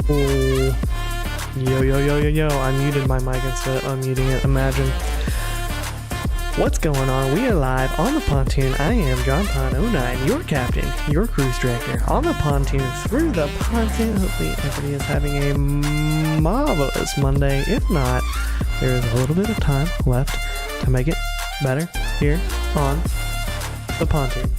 Oh. Yo, yo, yo, yo, yo. I muted my mic instead of unmuting it. Imagine. What's going on? We are live on the pontoon. I am John Pond 09, your captain, your cruise director, on the pontoon through the pontoon. Hopefully everybody is having a marvelous Monday. If not, there is a little bit of time left to make it better here on the pontoon.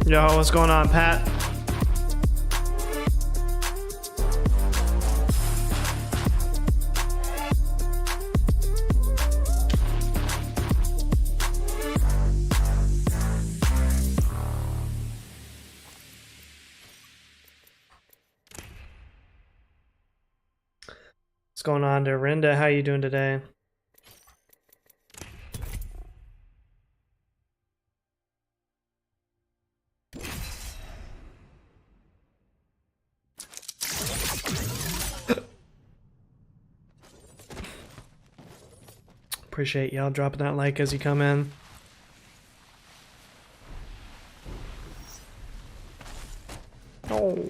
Yo, what's going on, Pat? What's going on, Dorinda? How you doing today? Appreciate y'all dropping that like as you come in. Oh.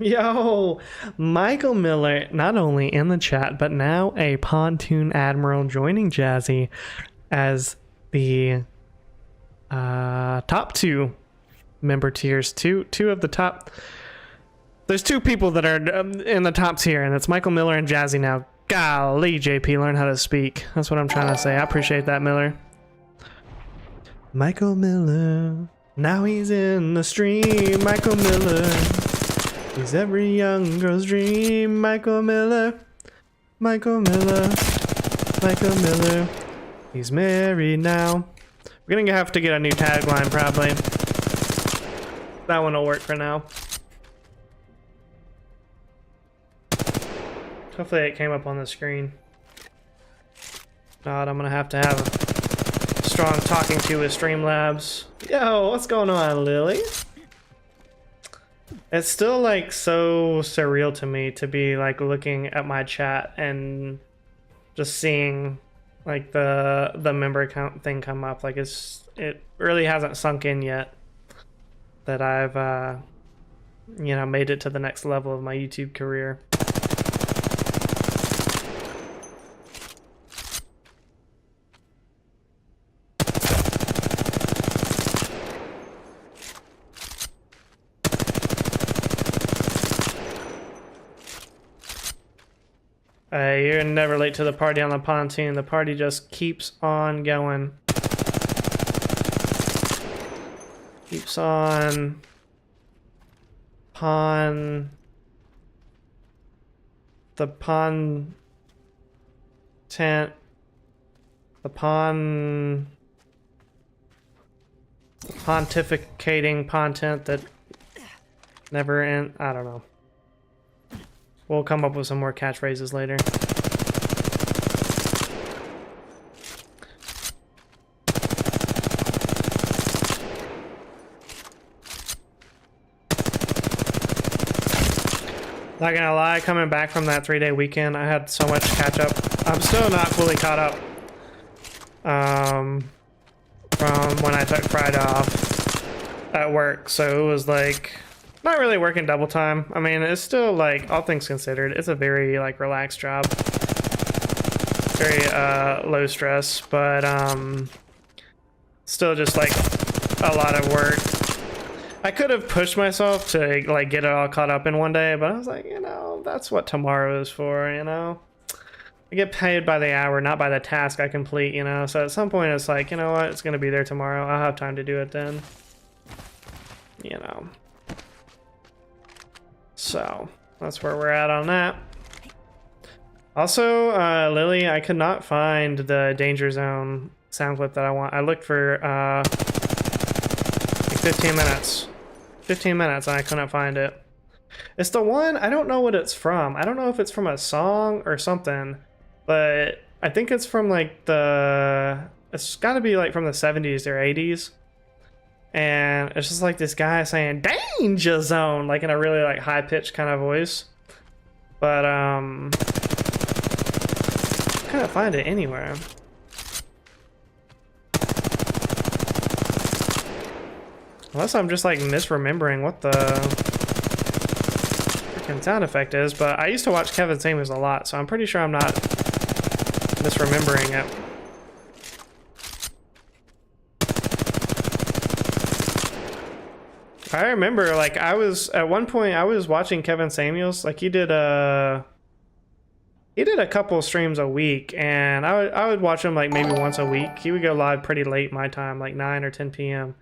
Yo, Michael Miller, not only in the chat, but now a pontoon admiral joining Jazzy as the top two member tiers. Two of the top. There's two people that are in the top tier, and it's Michael Miller and Jazzy now. Golly, JP, learn how to speak. That's what I'm trying to say. I appreciate that, Miller. Michael Miller, now he's in the stream. Michael Miller. He's every young girl's dream. Michael Miller, Michael Miller, Michael Miller. He's married now. We're gonna have to get a new tagline probably. That one will work for now. Hopefully it came up on the screen. God, I'm gonna have to have a strong talking to with StreamLabs. Yo, what's going on, Lily? It's still like so surreal to me to be like looking at my chat and just seeing like the member count thing come up. Like it really hasn't sunk in yet that I've you know, made it to the next level of my YouTube career. You're never late to the party on the pontoon. The party just keeps on going. Keeps on. The pontificating content that never end. I don't know. We'll come up with some more catchphrases later. Not gonna lie, coming back from that 3-day weekend, I had so much catch up. I'm still not fully caught up from when I took Friday off at work. So it was like not really working double time. I mean, it's still like, all things considered, it's a very like relaxed job. Very low stress, but still just like a lot of work. I could have pushed myself to like get it all caught up in one day, but I was like, you know, that's what tomorrow is for, you know? I get paid by the hour, not by the task I complete, you know? So at some point it's like, you know what, it's gonna be there tomorrow. I'll have time to do it then. You know. So, that's where we're at on that. Also, Lily, I could not find the Danger Zone sound clip that I want. I looked for, like 15 minutes. 15 minutes and I couldn't find it. It's the one, I don't know what it's from. I don't know if it's from a song or something, but I think it's from like it's gotta be like from the 70s or 80s. And it's just like this guy saying Danger Zone, like in a really like high pitched kind of voice. But can't find it anywhere. Unless I'm just like misremembering what the freaking sound effect is, but I used to watch Kevin Samuels a lot, so I'm pretty sure I'm not misremembering it. I remember like at one point I was watching Kevin Samuels, like he did a couple streams a week, and I would watch him like maybe once a week. He would go live pretty late my time, like 9 or 10 p.m.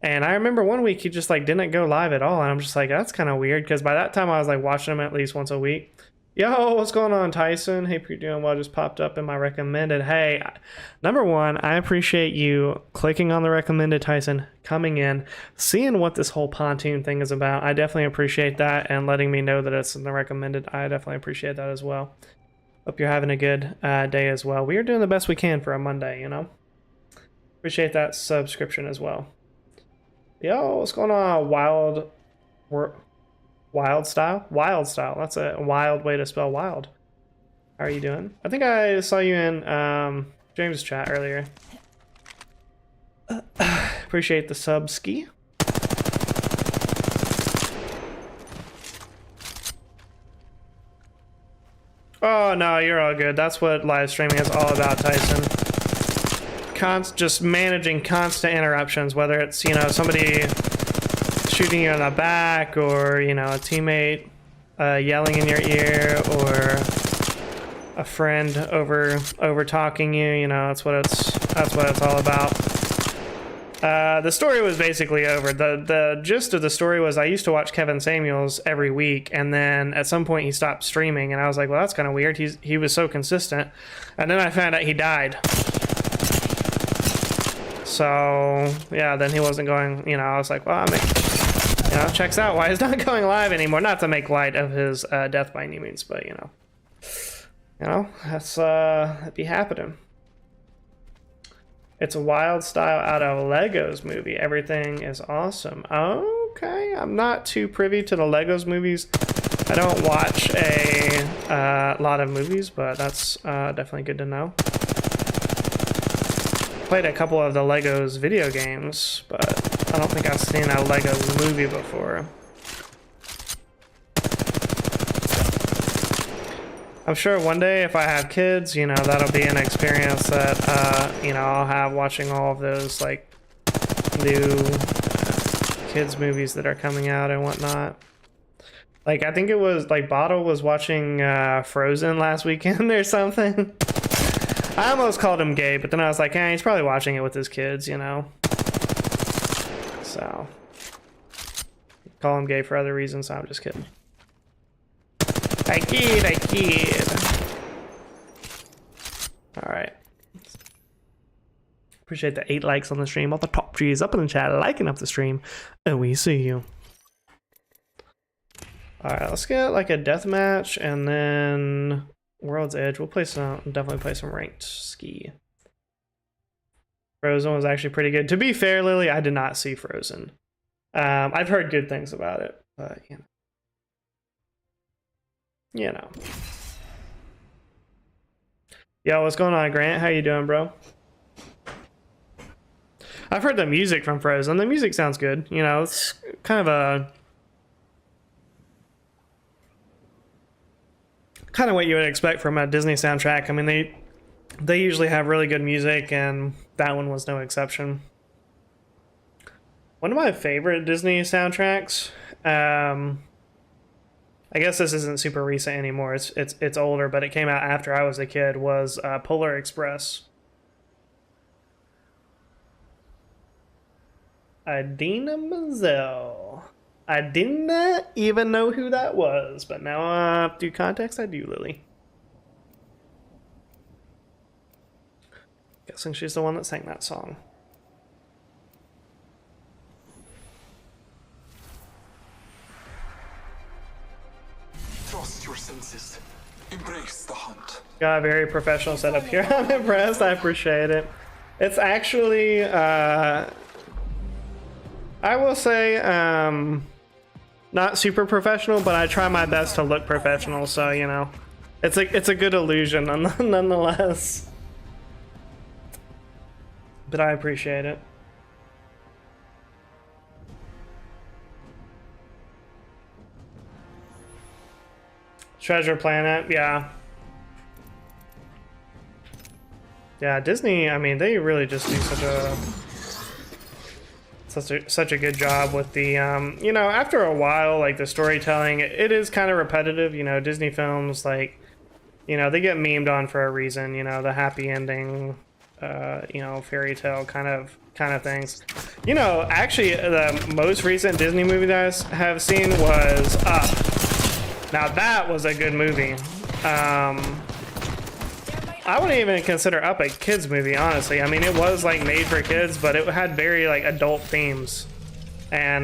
And I remember one week he just like didn't go live at all, and I'm just like, that's kind of weird, because by that time I was like watching him at least once a week. Yo, what's going on, Tyson? Hey, you're doing well, just popped up in my recommended. Hey, number one, I appreciate you clicking on the recommended, Tyson, coming in, seeing what this whole pontoon thing is about. I definitely appreciate that, and letting me know that it's in the recommended. I definitely appreciate that as well. Hope you're having a good day as well. We are doing the best we can for a Monday, you know? Appreciate that subscription as well. Yo, what's going on, Wild Style? Wild Style. That's a wild way to spell wild. How are you doing? I think I saw you in James' chat earlier. Appreciate the sub, Ski. Oh, no, you're all good. That's what live streaming is all about, Tyson. Just managing constant interruptions, whether it's, you know, somebody shooting you in the back, or, you know, a teammate yelling in your ear, or a friend over talking you, you know, that's what it's all about. The story was basically over. The gist of the story was I used to watch Kevin Samuels every week, and then at some point he stopped streaming, and I was like, well, that's kind of weird. He was so consistent, and then I found out he died. So yeah, then he wasn't going, you know, I was like, well, you know, checks out why he's not going live anymore. Not to make light of his death by any means, but you know, that's that'd be happening. It's a Wild Style out of Legos movie. Everything is awesome. Okay, I'm not too privy to the Legos movies. I don't watch a lot of movies, but that's definitely good to know. Played a couple of the Legos video games, but I don't think I've seen a Legos movie before. I'm sure one day if I have kids, you know, that'll be an experience that, you know, I'll have watching all of those, like, new kids movies that are coming out and whatnot. Like, I think it was, like, Bottle was watching Frozen last weekend or something. I almost called him gay, but then I was like, he's probably watching it with his kids, you know? So, call him gay for other reasons, so I'm just kidding. I kid. Alright. Appreciate the 8 likes on the stream. All the top trees up in the chat, liking up the stream. And we see you. Alright, let's get like a deathmatch and then World's Edge. We'll play definitely play some ranked ski. Frozen was actually pretty good. To be fair, Lily, I did not see Frozen. I've heard good things about it, but you know. Yo, what's going on, Grant? How you doing, bro? I've heard the music from Frozen. The music sounds good. You know, it's kind of what you would expect from a Disney soundtrack. I mean, they usually have really good music, and that one was no exception. One of my favorite Disney soundtracks, I guess this isn't super recent anymore. It's older, but it came out after I was a kid. Was Polar Express. Idina Menzel. I didn't even know who that was, but now through context, I do, Lily. Guessing she's the one that sang that song. Trust your senses. Embrace the hunt. Got a very professional setup here. I'm impressed. I appreciate it. It's actually, I will say, not super professional, but I try my best to look professional. So you know, it's a good illusion nonetheless. But I appreciate it. Treasure Planet, yeah. Yeah, Disney, I mean, they really just do such a good job with the, you know, after a while, like the storytelling, it is kind of repetitive, you know, Disney films, like, you know, they get memed on for a reason, you know, the happy ending, you know, fairy tale kind of things. You know, actually, the most recent Disney movie that I have seen was Up. Now that was a good movie. I wouldn't even consider Up a kids movie, honestly. I mean, it was like made for kids, but it had very like adult themes, and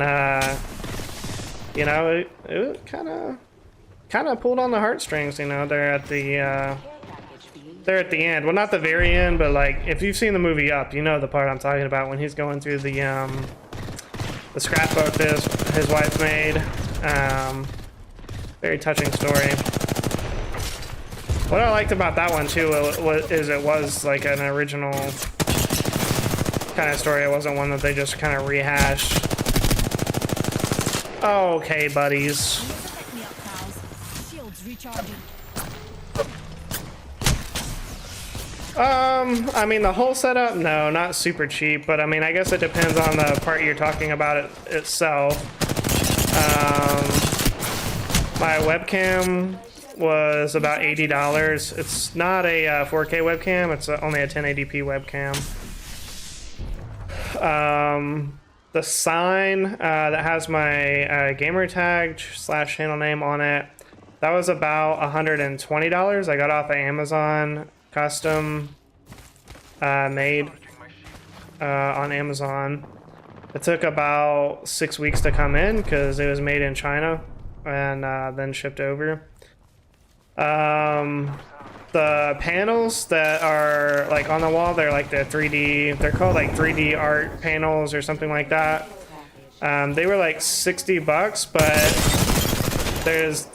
you know, it kind of pulled on the heartstrings. You know, they're at the end. Well, not the very end, but like if you've seen the movie Up, you know the part I'm talking about when he's going through the scrapbook that his wife made. Very touching story. What I liked about that one too is it was like an original kind of story. It wasn't one that they just kind of rehashed. Okay, buddies. I mean, the whole setup, no, not super cheap, but I mean, I guess it depends on the part you're talking about itself. My webcam was about $80. It's not a 4K webcam, it's only a 1080p webcam. The sign that has my gamer tag / handle name on it, that was about $120. I got off of Amazon, custom made on Amazon. It took about 6 weeks to come in because it was made in China and then shipped over. The panels that are like on the wall, they're like the 3D, they're called like 3D art panels or something like that. They were like $60, but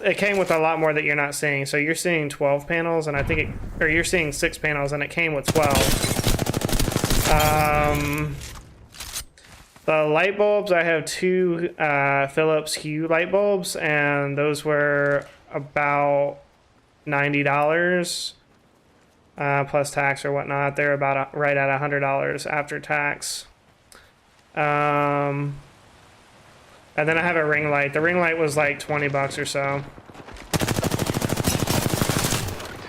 it came with a lot more that you're not seeing. So you're seeing 12 panels, and I think you're seeing 6 panels, and it came with 12. The light bulbs, I have 2 Philips Hue light bulbs, and those were about $90 plus tax or whatnot. They're about right at $100 after tax. And then I have a ring light. The ring light was like $20 or so.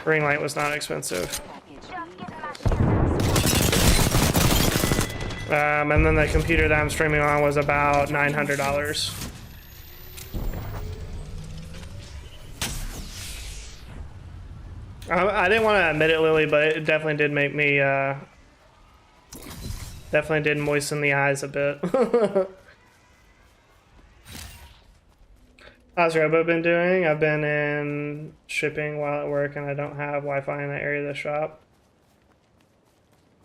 Ring light was not expensive. And then the computer that I'm streaming on was about $900. I didn't want to admit it, Lily, but it definitely did make me, definitely did moisten the eyes a bit. How's Robo been doing? I've been in shipping while at work, and I don't have Wi-Fi in that area of the shop.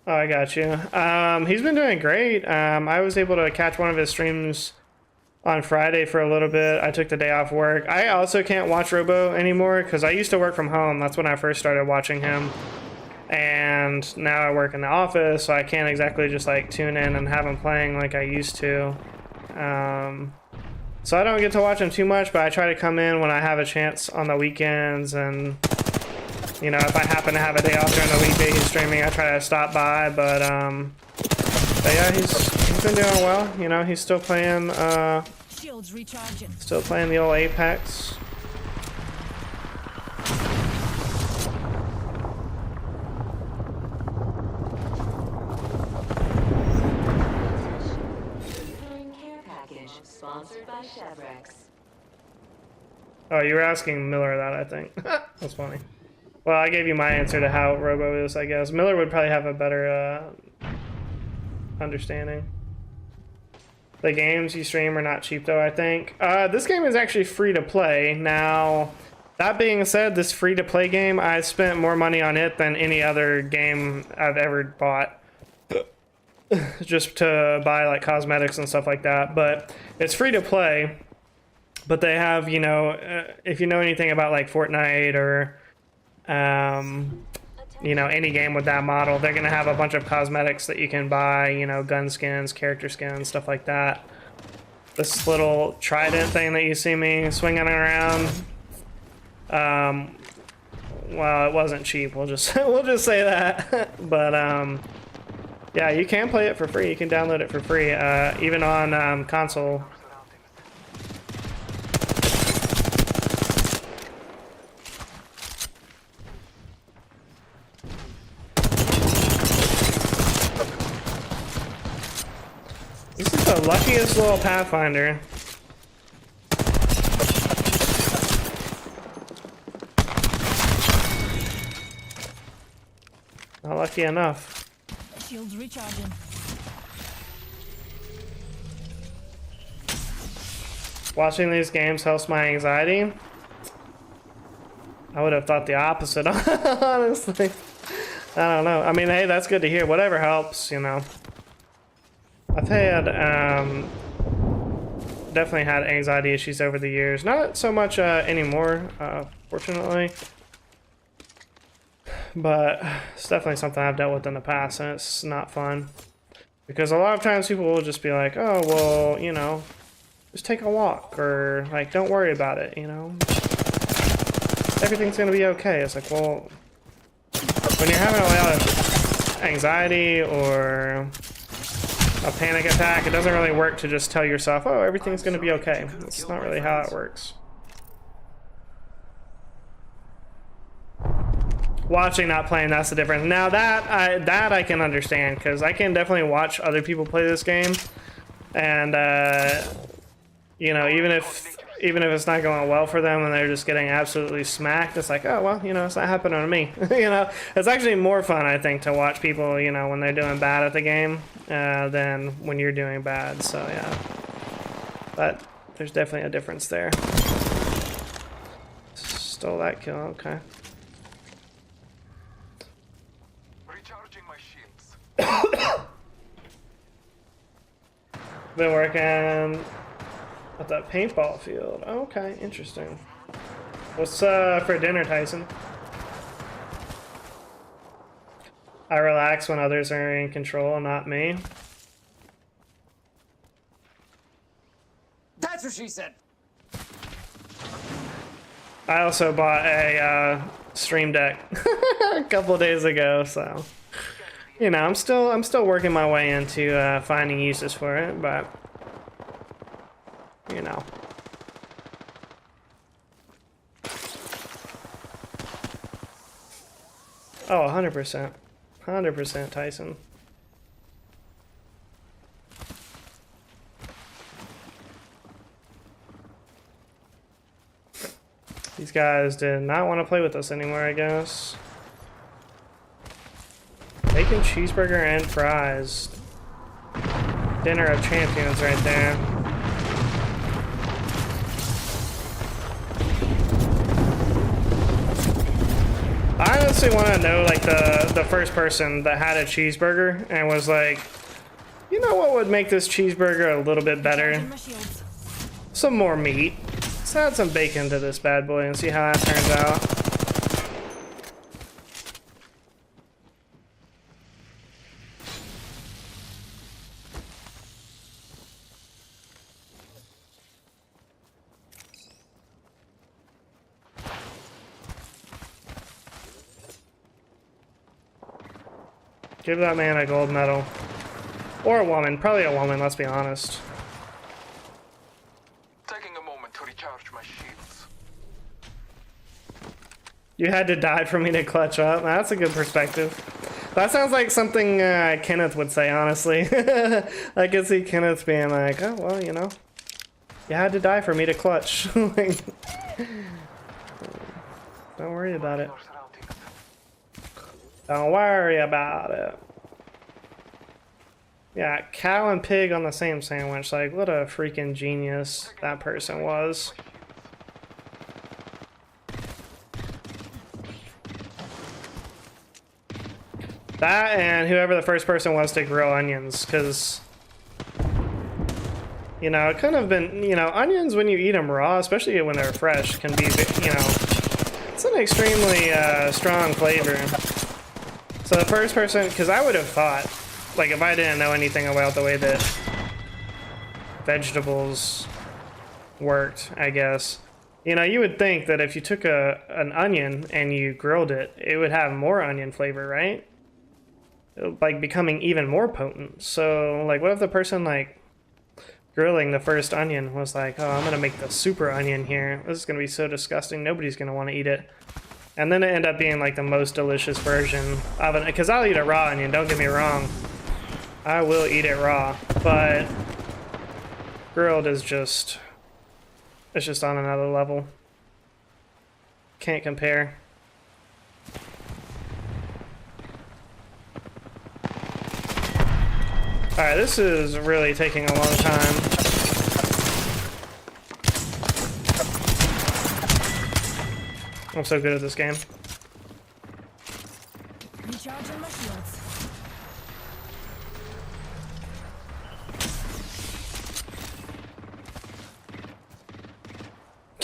Oh, I got you. He's been doing great. I was able to catch one of his streams on Friday for a little bit. I took the day off work. I also can't watch Robo anymore because I used to work from home. That's when I first started watching him. And now I work in the office, so I can't exactly just like tune in and have him playing like I used to. So I don't get to watch him too much, but I try to come in when I have a chance on the weekends, and you know, if I happen to have a day off during the weekday he's streaming, I try to stop by. But yeah, he's he's been doing well. You know, he's still playing Shields recharging. still playing the old Apex. Care package sponsored by Chevrex. Oh, you were asking Miller that, I think. That's funny. Well, I gave you my answer to how Robo is, I guess. Miller would probably have a better understanding. The games you stream are not cheap, though, I think. This game is actually free to play. Now, that being said, this free to play game, I spent more money on it than any other game I've ever bought. Just to buy like cosmetics and stuff like that. But it's free to play. But they have, you know, if you know anything about like Fortnite or, you know, any game with that model, they're going to have a bunch of cosmetics that you can buy, you know, gun skins, character skins, stuff like that. This little trident thing that you see me swinging around, well, it wasn't cheap. We'll just say that. But, yeah, you can play it for free. You can download it for free, even on console. This is the luckiest little Pathfinder. Not lucky enough. Shields recharging. Watching these games helps my anxiety. I would have thought the opposite, honestly. I don't know. I mean, hey, that's good to hear. Whatever helps, you know. I've had, definitely had anxiety issues over the years. Not so much anymore, fortunately. But it's definitely something I've dealt with in the past, and it's not fun. Because a lot of times people will just be like, oh, well, you know, just take a walk, or, like, don't worry about it, you know? Everything's gonna be okay. It's like, well, when you're having a lot of anxiety or a panic attack, it doesn't really work to just tell yourself, oh, everything's gonna be okay. That's not really how it works. Watching, not playing, that's the difference. Now that I can understand, because I can definitely watch other people play this game, and you know, even if it's not going well for them and they're just getting absolutely smacked, it's like, oh well, you know, it's not happening to me. You know, it's actually more fun, I think, to watch people, you know, when they're doing bad at the game than when you're doing bad. So yeah, but there's definitely a difference there. Stole that kill. Okay. Been working at that paintball field. Oh, okay, interesting. What's for dinner, Tyson? I relax when others are in control, not me. That's what she said. I also bought a Stream Deck a couple of days ago, so you know, I'm still working my way into finding uses for it, but you know. Oh, 100%. 100%, Tyson. These guys did not want to play with us anymore, I guess. Bacon, cheeseburger, and fries. Dinner of champions right there. I honestly want to know, like, the first person that had a cheeseburger and was like, you know what would make this cheeseburger a little bit better? Some more meat. Let's add some bacon to this bad boy and see how that turns out. Give that man a gold medal. Or a woman. Probably a woman, let's be honest. Taking a moment to recharge my shields. You had to die for me to clutch up. That's a good perspective. That sounds like something Kenneth would say, honestly. I could see Kenneth being like, oh, well, you know. You had to die for me to clutch. Like, don't worry about it. Don't worry about it. Yeah, cow and pig on the same sandwich. Like, what a freaking genius that person was. That and whoever the first person was to grill onions, because, you know, it could have been, you know, onions when you eat them raw, especially when they're fresh, can be, you know, it's an extremely strong flavor. So the first person, because I would have thought, like, if I didn't know anything about the way that vegetables worked, I guess, you know, you would think that if you took an onion and you grilled it, it would have more onion flavor, right? Like becoming even more potent. So like, what if the person like grilling the first onion was like, oh, I'm gonna make the super onion here, this is gonna be so disgusting, nobody's gonna want to eat it, and then it ended up being like the most delicious version of it. Because I'll eat a raw onion, don't get me wrong, I will eat it raw, but grilled is just, it's just on another level. Can't compare. Alright, this is really taking a long time. I'm so good at this game. Recharging my shields.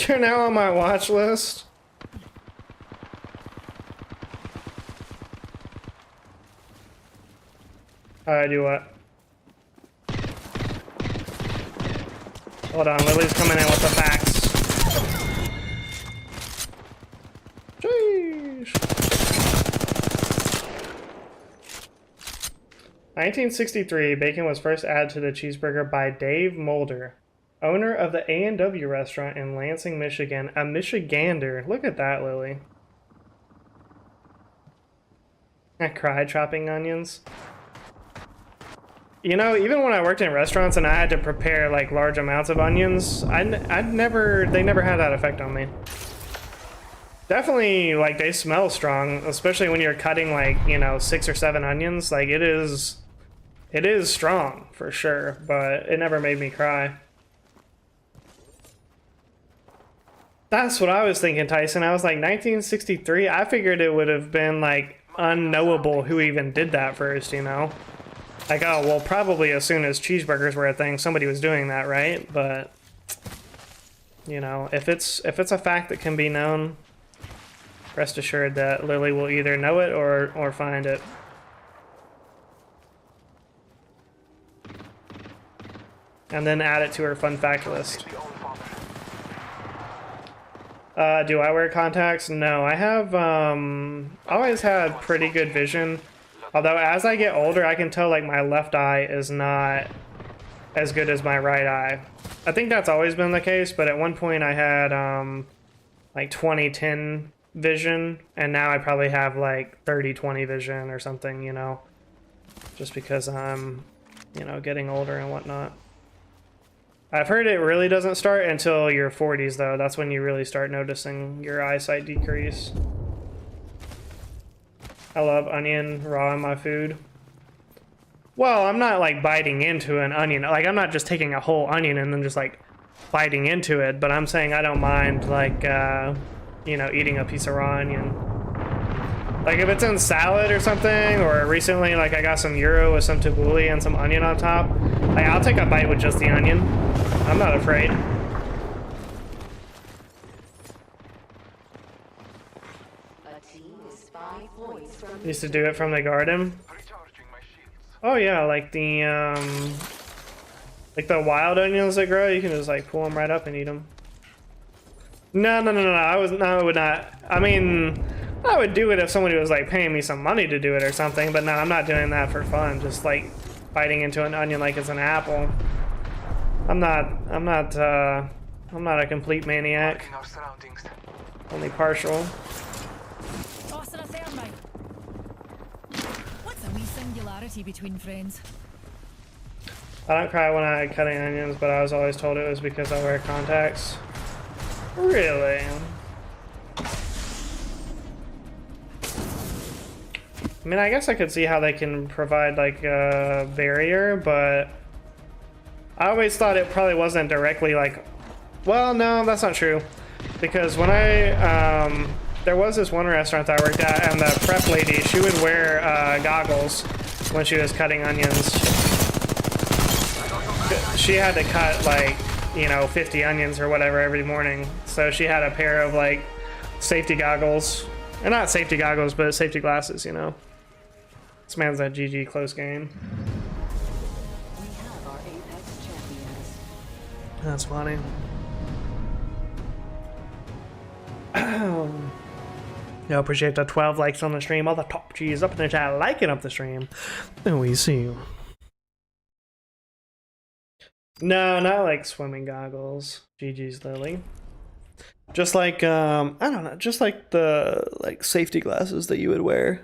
You're now on my watch list. Alright, do what? Hold on, Lily's coming in with the facts. Jeez. 1963, bacon was first added to the cheeseburger by Dave Mulder, owner of the A&W restaurant in Lansing, Michigan. A Michigander. Look at that, Lily. I cried chopping onions. You know, even when I worked in restaurants and I had to prepare like large amounts of onions, they never had that effect on me. Definitely, like, they smell strong, especially when you're cutting like, you know, 6 or 7 onions. Like, it is strong for sure, but it never made me cry. That's what I was thinking, Tyson. I was like, 1963? I figured it would have been like unknowable who even did that first, you know? Like, oh, well, probably as soon as cheeseburgers were a thing, somebody was doing that, right? But, you know, if it's a fact that can be known, rest assured that Lily will either know it or find it. And then add it to her fun fact list. Do I wear contacts? No, I have always had pretty good vision. Although as I get older, I can tell like my left eye is not as good as my right eye. I think that's always been the case, but at one point I had like 20/10 vision, and now I probably have like 30/20 vision or something, you know, just because I'm, you know, getting older and whatnot. I've heard it really doesn't start until your 40s though. That's when you really start noticing your eyesight decrease. I love onion raw in my food. Well, I'm not like biting into an onion. Like, I'm not just taking a whole onion and then just like biting into it, but I'm saying I don't mind like, you know, eating a piece of raw onion. Like if it's in salad or something, or recently like I got some gyro with some tabbouleh and some onion on top, like I'll take a bite with just the onion. I'm not afraid. Used to do it from the garden. Oh yeah, like the wild onions that grow, you can just like pull them right up and eat them. No, I would not. I mean, I would do it if somebody was like paying me some money to do it or something, but no, I'm not doing that for fun. Just like biting into an onion like it's an apple. I'm not a complete maniac. Marking our surroundings. Only partial. Tossing a thermite. What's a wee singularity between friends? I don't cry when I cutting onions, but I was always told it was because I wear contacts. Really? I mean, I guess I could see how they can provide like a barrier, but I always thought it probably wasn't directly like, well, no, that's not true. Because when I, there was this one restaurant that I worked at, and the prep lady, she would wear goggles when she was cutting onions. She had to cut like, you know, 50 onions or whatever every morning. So she had a pair of like safety goggles. Or not safety goggles, but safety glasses, you know. This man's a GG close game. We have our Apex champions. That's funny. Yo, appreciate the 12 likes on the stream. All the top G's up in the chat, liking up the stream. And we see you. No, not like swimming goggles. GG's Lily. Just like I don't know, just like the like safety glasses that you would wear.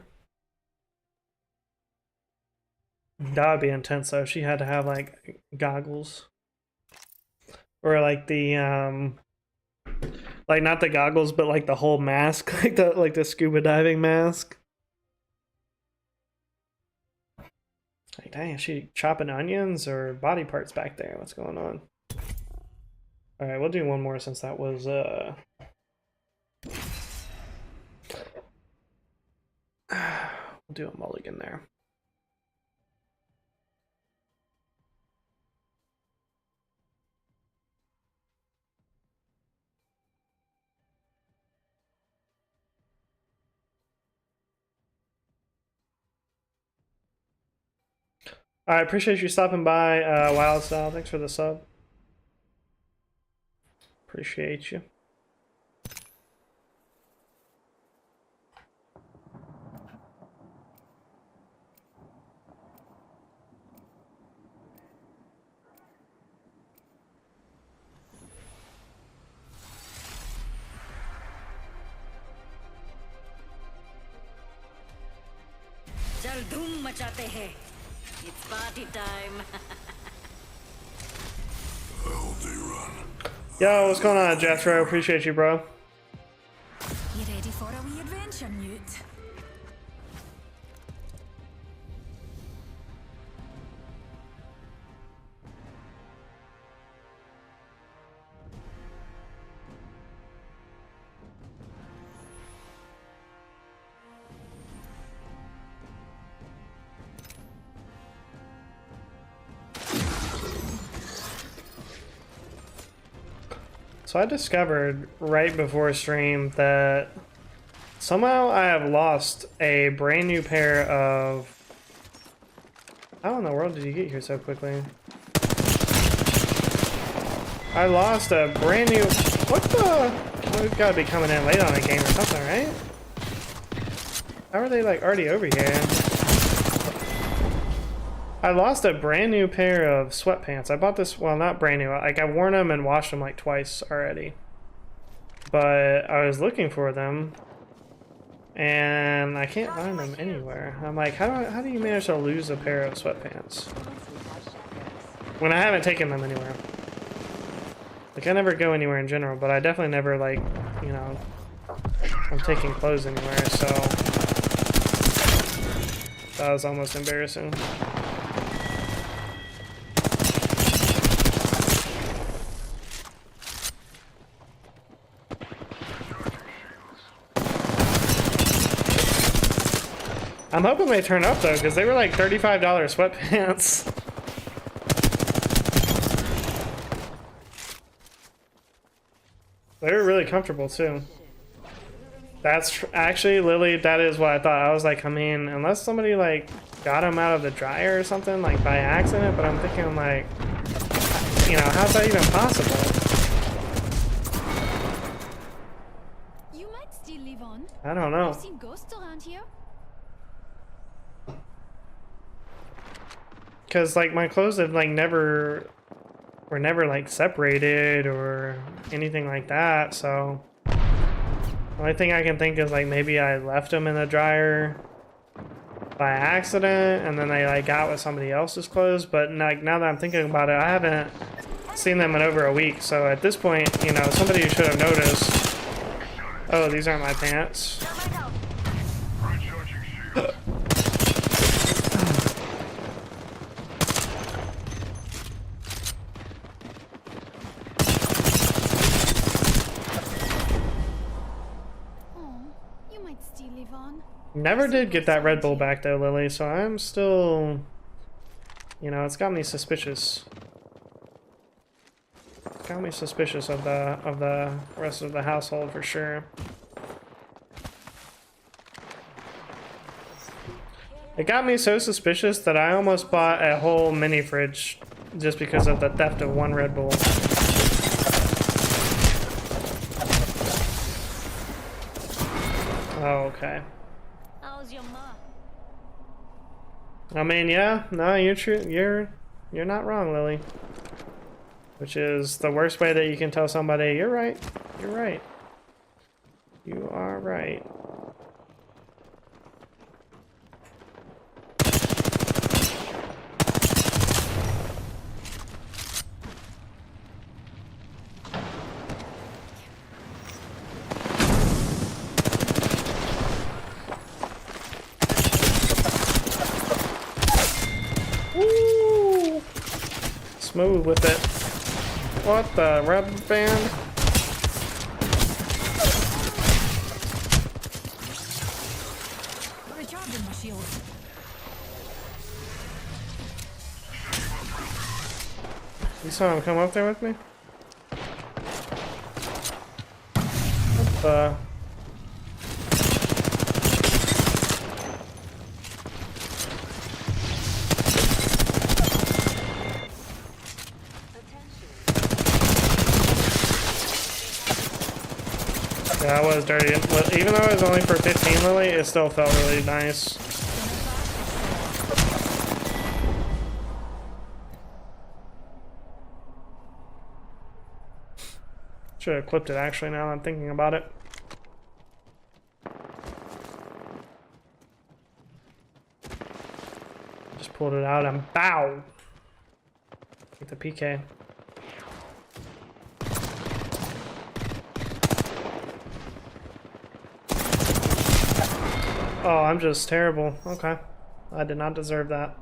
That would be intense though. She had to have like goggles. Or like the like not the goggles, but like the whole mask, like the scuba diving mask. Like, dang, is she chopping onions or body parts back there? What's going on? All right, we'll do one more since that was we'll do a mulligan there. I appreciate you stopping by, Wild Style. Thanks for the sub. Appreciate you. चल धूम मचाते हैं. It's party time. Yo, what's going on, Jethro? Appreciate you, bro. You ready for a wee adventure, Newt? So I discovered right before stream that somehow I have lost a brand new pair of... How in the world did you get here so quickly? I lost a brand new... What the... Well, we've got to be coming in late on a game or something, right? How are they like already over here? I lost a brand new pair of sweatpants. I bought this, well, not brand new. Like, I've worn them and washed them like twice already. But I was looking for them, and I can't find them anywhere. I'm like, how do you manage to lose a pair of sweatpants when I haven't taken them anywhere? Like, I never go anywhere in general, but I definitely never, like, you know, I'm taking clothes anywhere, so that was almost embarrassing. I'm hoping they turn up though, because they were like $35 sweatpants. They were really comfortable too. That's actually, Lily, that is what I thought. I was like, I mean, unless somebody like got them out of the dryer or something, like by accident, but I'm thinking like, you know, how's that even possible? You might still live on. I don't know. I've seen ghosts around here. because like my clothes have like never were never like separated or anything like that. So the only thing I can think is like maybe I left them in the dryer by accident and then they like got with somebody else's clothes. But like now that I'm thinking about it, I haven't seen them in over a week. So at this point, you know, somebody should have noticed. Oh, these aren't my pants. Never did get that Red Bull back though, Lily, so I'm still, you know, it's got me suspicious. Got me suspicious of the rest of the household for sure. It got me so suspicious that I almost bought a whole mini fridge just because of the theft of one Red Bull. Oh, okay. How's your ma? I mean, yeah, no, you're true. You're not wrong, Lily. Which is the worst way that you can tell somebody, you're right. You're right. You are right. Woo! Smooth with it. What the rubber band? Recharging my shield. You saw him come up there with me? What the? Yeah, that was dirty. Even though it was only for 15, Lily, it still felt really nice. Should have clipped it actually now that I'm thinking about it. Just pulled it out and bow! With the PK. Oh, I'm just terrible. Okay. I did not deserve that.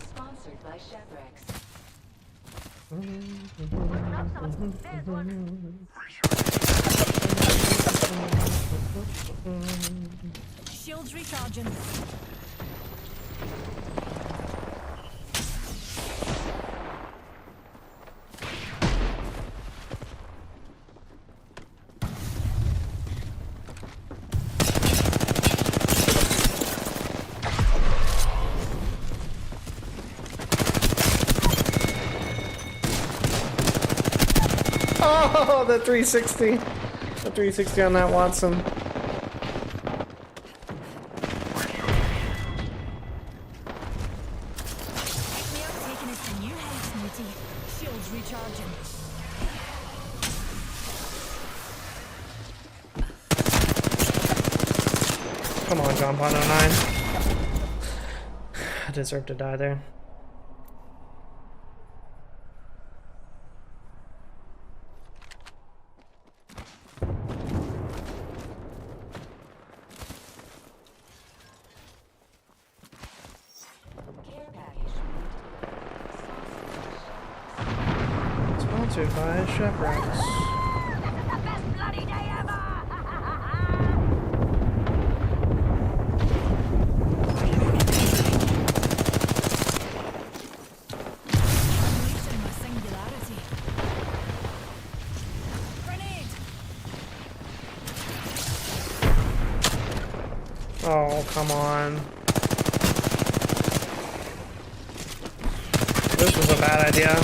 Sponsored by Shabrax. Shields recharging. Oh, the 360. The 360 on that Watson. We are taking it to new heights, Nitty. Shields recharging. Come on, John Pond 09. I deserve to die there. Care package. Sponsored by Shabrax. The best bloody day ever! Unleashing my singularity. Grenade! Oh, come on. This was a bad idea.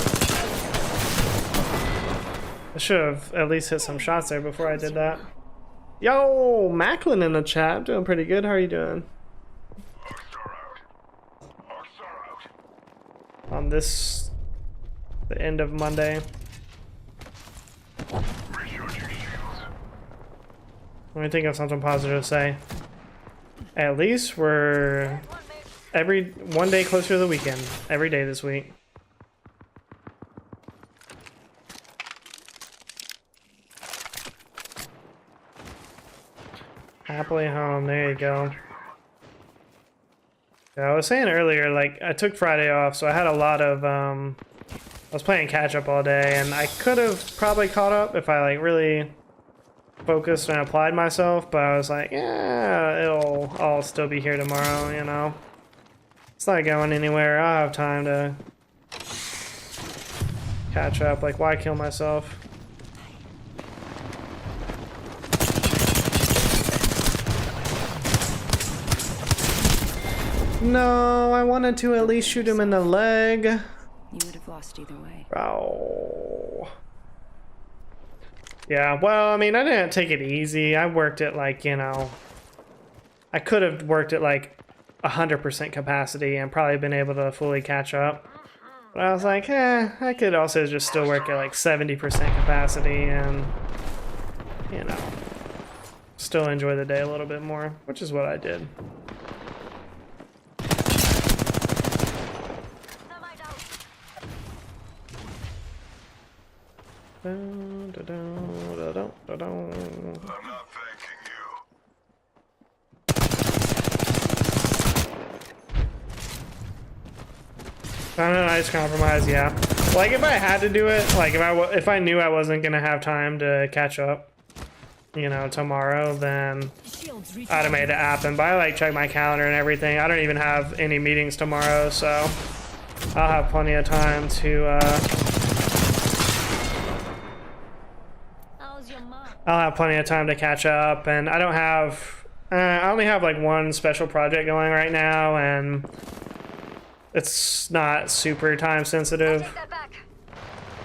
I should have at least hit some shots there before I did that. Yo, Macklin in the chat. I'm doing pretty good. How are you doing? on this, the end of Monday. Let me think of something positive to say. At least we're one day closer to the weekend. Every day this week. Happily home. There you go. Yeah, I was saying earlier, like, I took Friday off, so I had a lot of, I was playing catch up all day, and I could have probably caught up if I, like, really focused and applied myself, but I was like, yeah, I'll still be here tomorrow, you know? It's not going anywhere. I'll have time to catch up. Like, why kill myself? No, I wanted to at least shoot him in the leg. You would have lost either way. Oh. Yeah, well, I mean, I didn't take it easy. I worked at, like, you know, I could have worked at like 100% capacity and probably been able to fully catch up. But I was like, I could also just still work at like 70% capacity and, you know, still enjoy the day a little bit more, which is what I did. I'm not thanking you. Found a nice compromise, yeah. Like if I had to do it, like if I knew I wasn't gonna have time to catch up, you know, tomorrow, then I'd have made it happen. But I like check my calendar and everything. I don't even have any meetings tomorrow, so I'll have plenty of time to. I'll have plenty of time to catch up, and I don't have. I only have like one special project going right now, and it's not super time sensitive.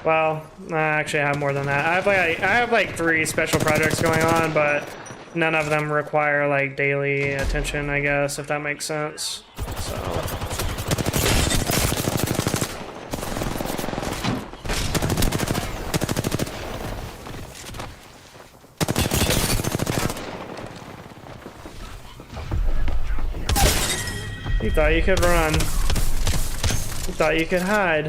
Well, I actually have more than that. I have like 3 special projects going on, but none of them require like daily attention, I guess, if that makes sense. So. You thought you could run. You thought you could hide.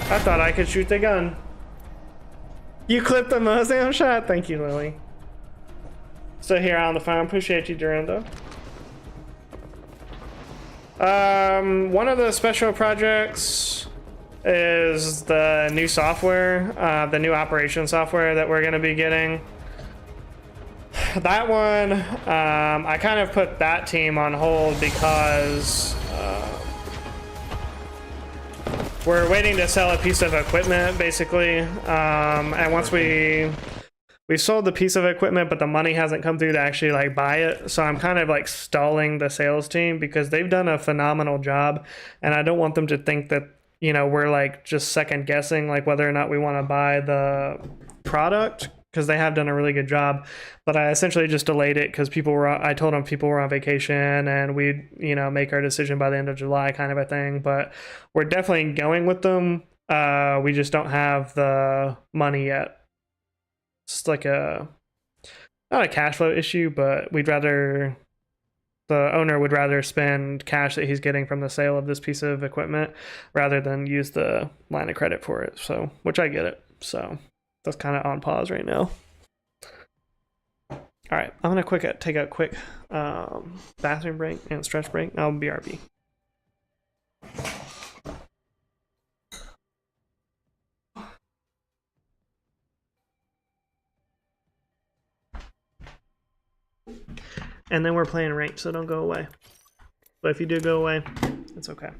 I thought I could shoot the gun. You clipped the Mozam shot? Thank you, Lily. Still here on the phone. Appreciate you, Durando. One of the special projects is the new software, the new operation software that we're going to be getting. That one, I kind of put that team on hold because we're waiting to sell a piece of equipment, basically. And once we sold the piece of equipment, but the money hasn't come through to actually like buy it. So I'm kind of like stalling the sales team because they've done a phenomenal job. And I don't want them to think that, you know, we're like just second guessing like whether or not we want to buy the product, because they have done a really good job. But I essentially just delayed it because I told them people were on vacation and we'd, you know, make our decision by the end of July kind of a thing. But we're definitely going with them. We just don't have the money yet. It's like not a cash flow issue, but the owner would rather spend cash that he's getting from the sale of this piece of equipment rather than use the line of credit for it. So, which I get it. So that's kind of on pause right now. All right, I'm gonna take a quick bathroom break and stretch break. I'll BRB. And then we're playing ranked, so don't go away. But if you do go away, it's okay.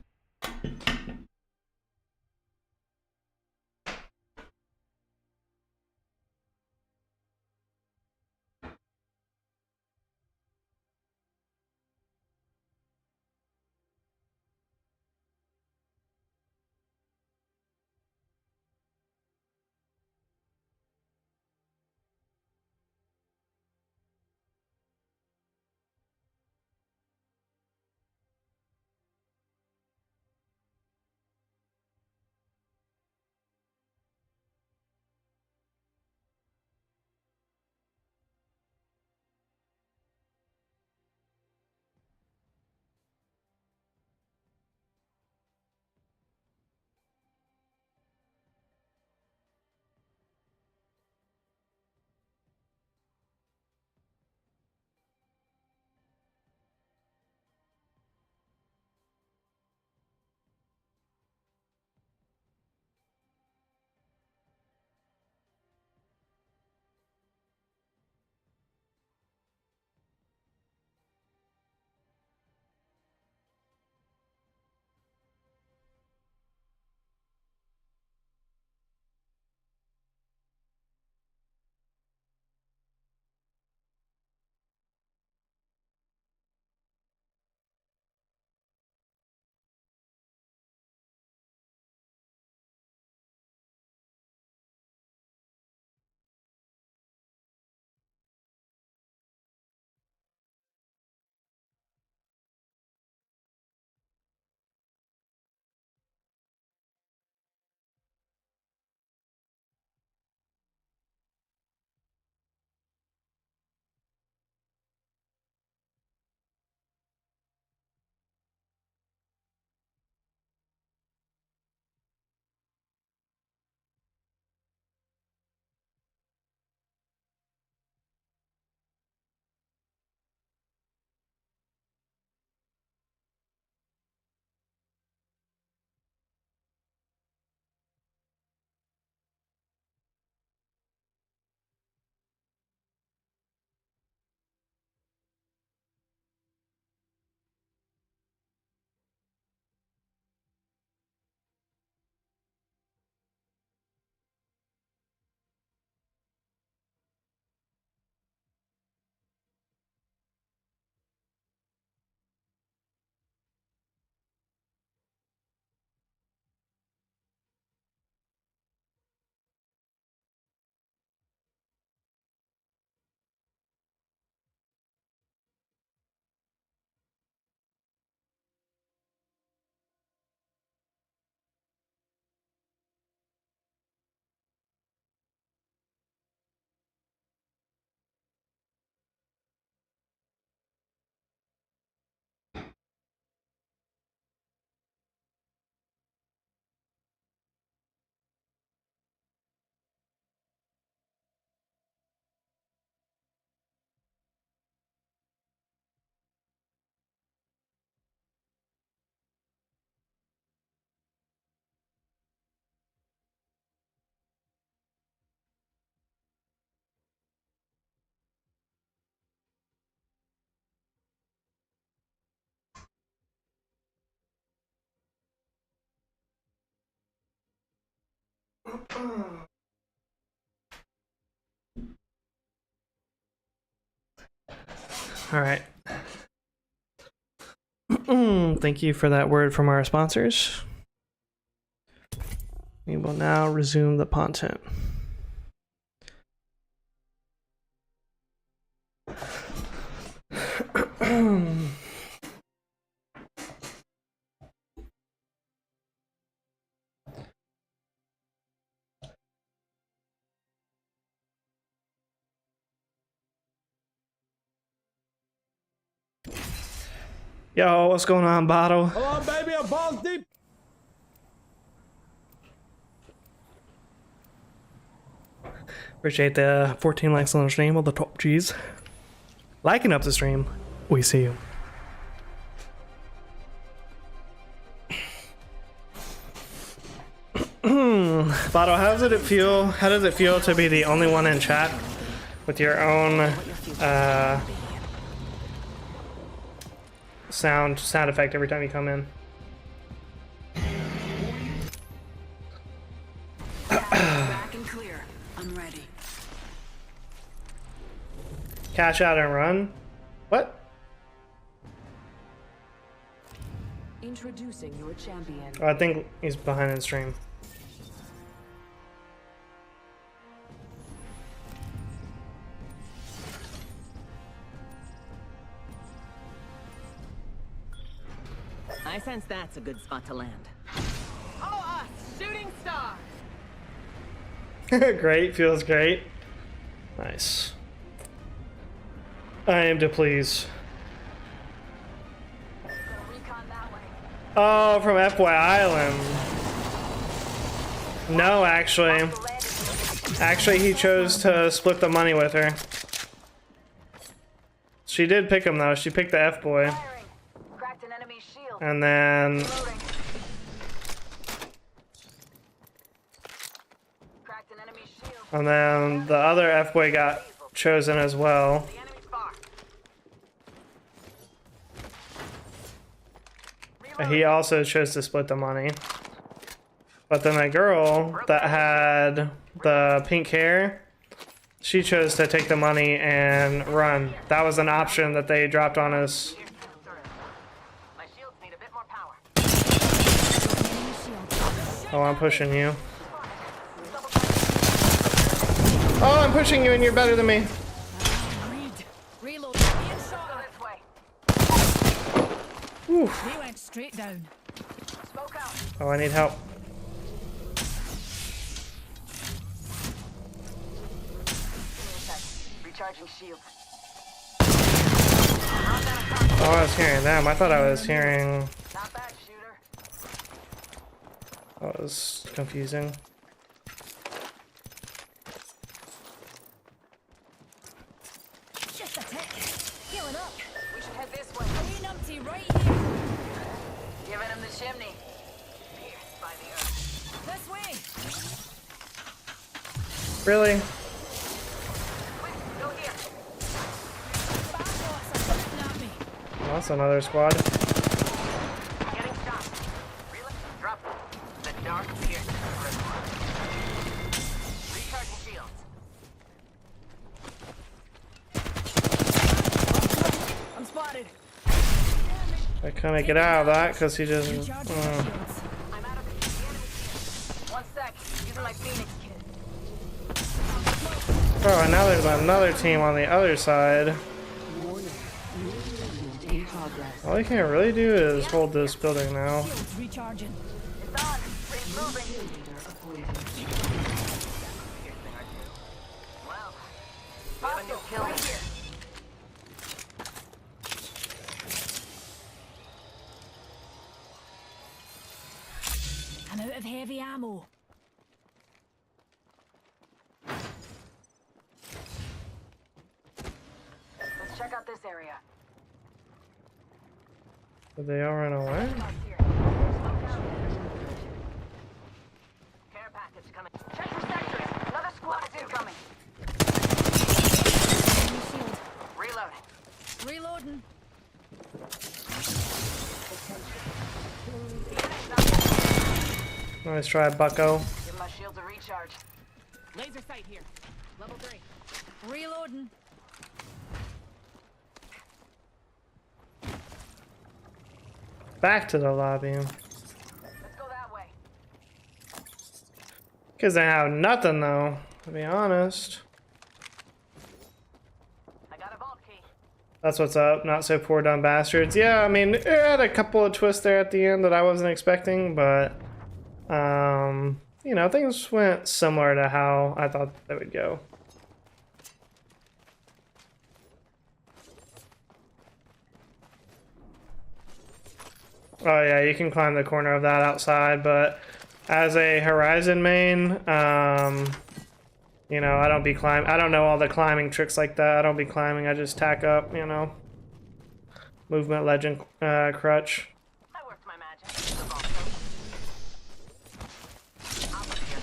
All right. Thank you for that word from our sponsors. We will now resume the content. Yo, what's going on, Bottle? Come on, baby, I'm balls deep. Appreciate the 14 likes on the stream, all the top G's. Liking up the stream. We see you. Bottle, how does it feel? How does it feel to be the only one in chat with your own sound effect every time you come in? Back and clear. I'm ready. Cash out and run? What? Introducing your champion. Oh, I think he's behind the stream. I sense that's a good spot to land. Follow us, shooting star. Great, feels great. Nice. I am to please. Recon that way. Oh, from FY Island. No, actually. Actually, he chose to split the money with her. She did pick him, though. She picked the F-boy. Cracked an enemy shield. And then... Cracked an enemy shield. And then the other F-boy got chosen as well. The enemy's far. He also chose to split the money. But then the girl that had the pink hair, she chose to take the money and run. That was an option that they dropped on us. My shields need a bit more power. Oh, I'm pushing you. Oh, I'm pushing you and you're better than me. Reload. Being shot this way. Oof. They went straight down. Smoke out. Oh, I need help. Recharging shield. Oh, I was hearing them. I thought I was hearing... Not bad, shooter. That was confusing. Just a tick. Healing up. We should head this way. Green empty right here. Giving him the chimney. Pierced by the earth. This way. Really? Quick, go here. Backlots are shooting at me. Oh, that's another squad. Getting shot. Reload. Drop. The dark pierced the reservoir. Recharging shields. I'm spotted. I couldn't get out of that because he just... Recharging my shields. I'm out of the enemy. One sec. Using my Phoenix kit. Oh, and now there's another team on the other side. In progress. All you can really do is hold this building now. Shields recharging. It's on. It's moving. Wow. We have a new kill right here. I'm out of heavy ammo. Let's check out this area. Did they all run away? Out here. Smoke out. Care package coming. Check for sectors. Another squad is incoming. Enemy shield. Reloading. Reloading. Nice try, bucko. Give my shield shields a recharge. Laser sight here. Level 3. Reloading. Back to the lobby. Let's go that way. Because I have nothing though, to be honest. I got a vault key. That's what's up. Not so poor dumb bastards. Yeah, I mean, it had a couple of twists there at the end that I wasn't expecting, but you know, things went similar to how I thought they would go. Oh yeah, you can climb the corner of that outside, but as a Horizon main, you know, I don't know all the climbing tricks like that. I don't be climbing, I just tack up, you know. Movement legend crutch. I worked my magic. The vault key. Up here.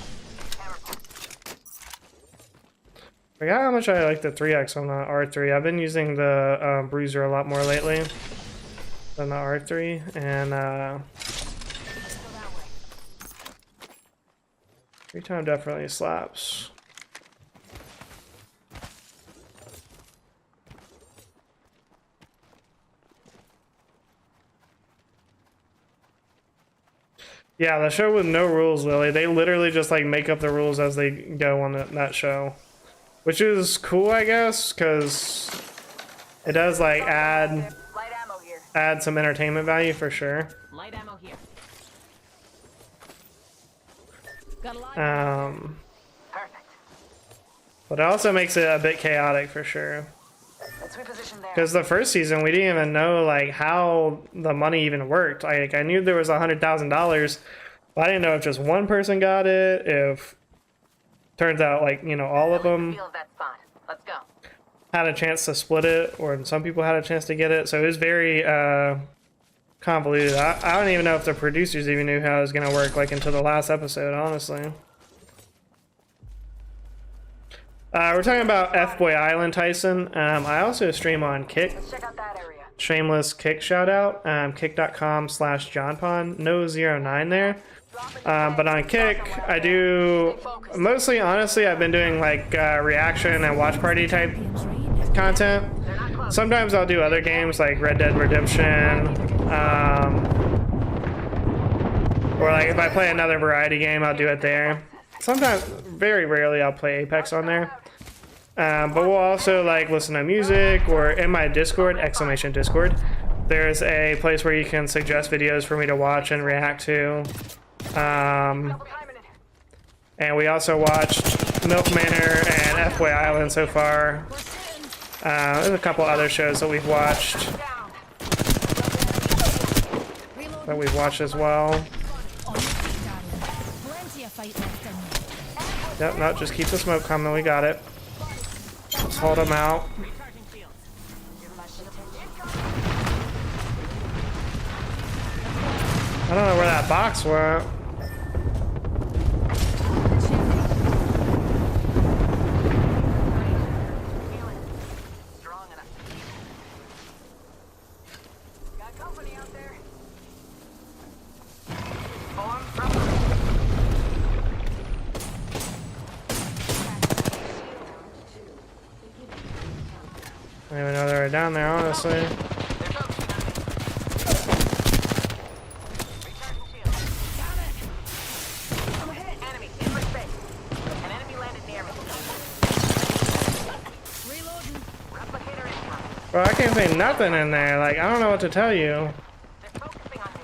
Camera point. Forgot how much I like the 3x on the R3. I've been using the Bruiser a lot more lately than the R3, and Let's go that way. 3-time definitely slaps. Yeah, the show with no rules, Lily. They literally just like make up the rules as they go on that show, which is cool, I guess, because it does like add Light ammo here. some entertainment value for sure. Light ammo here. Got a light. Perfect. But it also makes it a bit chaotic for sure. Let's reposition there. Because the first season, we didn't even know like how the money even worked. Like I knew there was $100,000, but I didn't know if just one person got it. If turns out like, you know, all of them Feel that spot. Let's go. had a chance to split it, or some people had a chance to get it. So it was very convoluted. I don't even know if the producers even knew how it was gonna work like until the last episode, honestly. We're talking about F-Boy Island, Tyson. I also stream on Kick. Let's check out that area. Shameless Kick shout out. Kick.com/JohnPon. No 09 there. But on Kick, I do mostly, honestly, I've been doing like reaction and watch party type content. Sometimes I'll do other games like Red Dead Redemption. Or like if I play another variety game, I'll do it there. Sometimes, very rarely, I'll play Apex on there. But we'll also like listen to music, or in my Discord, !Discord, there's a place where you can suggest videos for me to watch and react to. And we also watched Milk Manor and F-Boy Island so far. There's a couple other shows that we've watched as well. Plenty of fight left in me. Yep, no, just keep the smoke coming. We got it. Let's hold them out. Recharging shields. I don't know where that box went. Strong enough. Got company out there. Form from. I don't even know they were down there, honestly. They're focusing on me. Recharging shield. Got it. Enemy in my space. An enemy landed near me. Reloading. Replicator incoming. Bro, I can't say nothing in there. Like, I don't know what to tell you. They're focusing on me.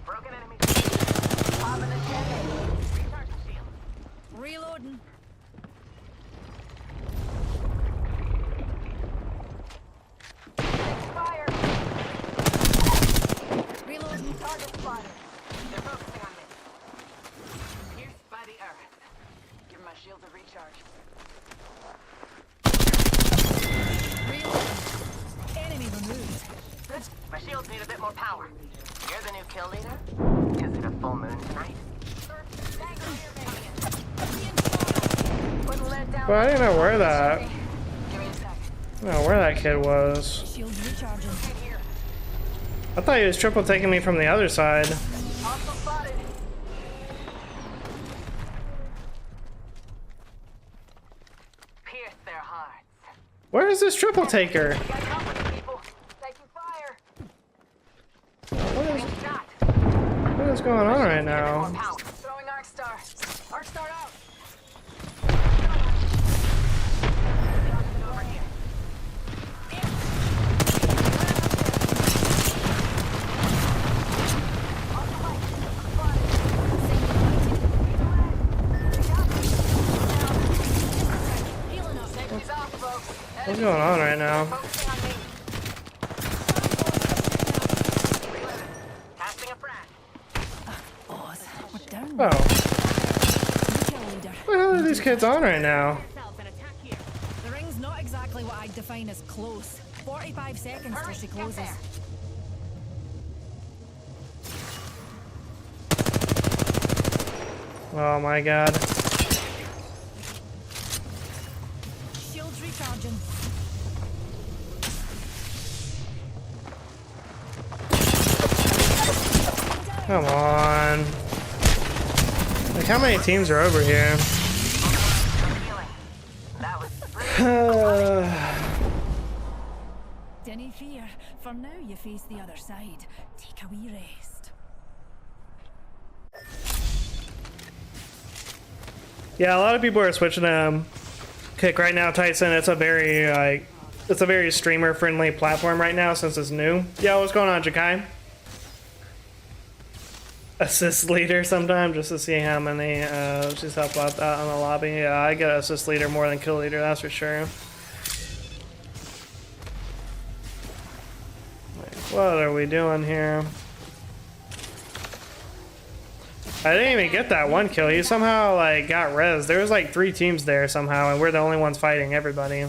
Broken enemy. Popping the chimney. Recharging shield. Reloading. Fire. Reloading. Target spotted. They're focusing on me. Pierced by the earth. Give my shield a recharge. Reloading. Enemy removed. My shields need a bit more power. You're the new kill leader? Is it a full moon tonight? But I didn't know where that. Give me a sec. I don't know where that kid was. Shields recharging. Right here. I thought he was triple taking me from the other side. Also spotted. Where is this triple taker? We got company, people. Taking fire. What Range shot. is going on right now? Pow. Throwing Arc Star. Arc Star out. Over here. Healing up. Safety's off, folks. What's going on right now? Focusing on me. Reloading. Casting a frag. Oz, we're down. Oh, Kill leader. what the hell are these kids on right now? Yourselves and attack here. The ring's not exactly what I'd define as close. 45 seconds till she Get closes. there. Oh my god. Shields recharging. Come on. Like, how many teams are over here? Healing. That was free. Dinny fear. For now, you face the other side. Take a wee rest. Yeah, a lot of people are switching to Kick right now, Tyson. It's a very streamer friendly platform right now since it's new. Yeah, what's going on, Jakai? Assist leader sometime just to see how many just help out on the lobby. Yeah, I get assist leader more than kill leader, that's for sure. Like, what are we doing here? I didn't even get that one kill. He somehow like got res. There was like 3 teams there somehow, and we're the only ones fighting everybody.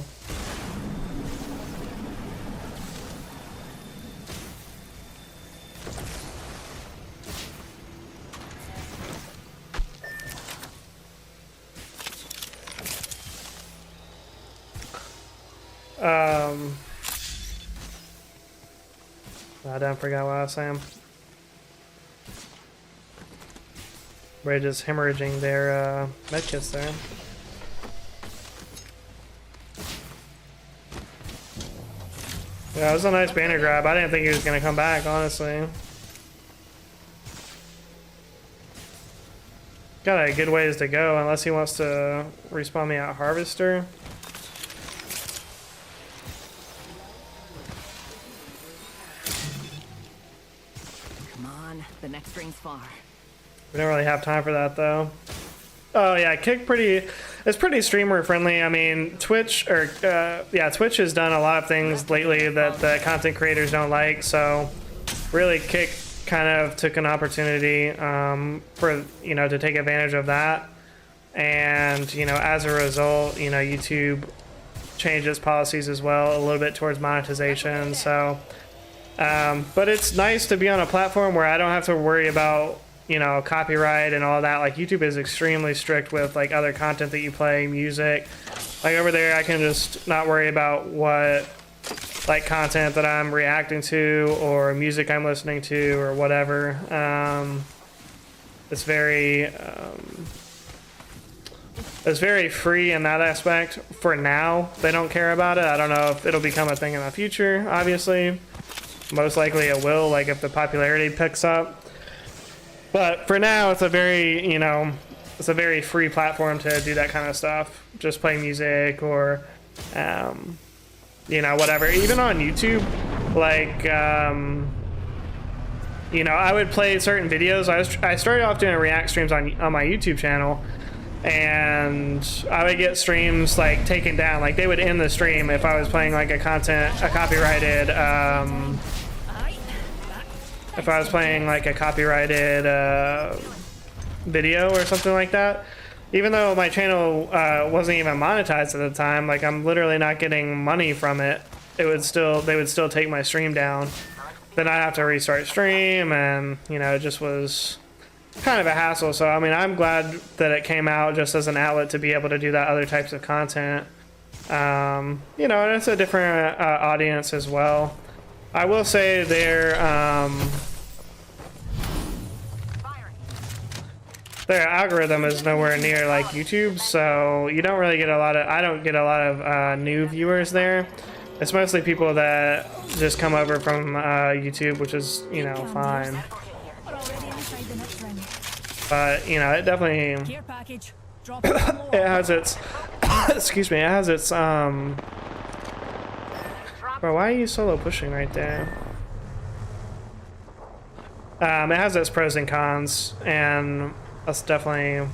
I don't forget what I was saying. We're just hemorrhaging their medkits there. Yeah, it was a nice banner grab. I didn't think he was gonna come back, honestly. Got a good ways to go, unless he wants to respawn me at Harvester. Come on, the next ring's far. We don't really have time for that though. Oh yeah, Kick it's pretty streamer friendly. I mean, Twitch has done a lot of things lately that the content creators don't like. So really, Kick kind of took an opportunity for to take advantage of that, and as a result, YouTube changed its policies as well a little bit towards monetization. So, but it's nice to be on a platform where I don't have to worry about copyright and all that. Like, YouTube is extremely strict with like other content that you play, music. Like over there, I can just not worry about what like content that I'm reacting to or music I'm listening to or whatever. It's very free in that aspect for now. They don't care about it. I don't know if it'll become a thing in the future. Obviously, most likely it will. Like if the popularity picks up. But for now, it's a very, it's a very free platform to do that kind of stuff. Just play music or, whatever. Even on YouTube, like, I would play certain videos. I started off doing react streams on my YouTube channel, and I would get streams like taken down. Like they would end the stream if I was playing like a copyrighted. If I was playing like a copyrighted video or something like that, even though my channel wasn't even monetized at the time, like I'm literally not getting money from it, they would still take my stream down. Then I'd have to restart stream, and it just was kind of a hassle. So I mean, I'm glad that it came out just as an outlet to be able to do that other types of content. And it's a different audience as well. I will say their algorithm is nowhere near like YouTube, so you don't really get a lot of, I don't get a lot of new viewers there. It's mostly people that just come over from YouTube, which is, you know, fine. We're already inside the next ring. But, you know, it definitely, Care package. Drop it below. it has its, excuse me, it has its, bro, why are you solo pushing right there? It has its pros and cons, and that's definitely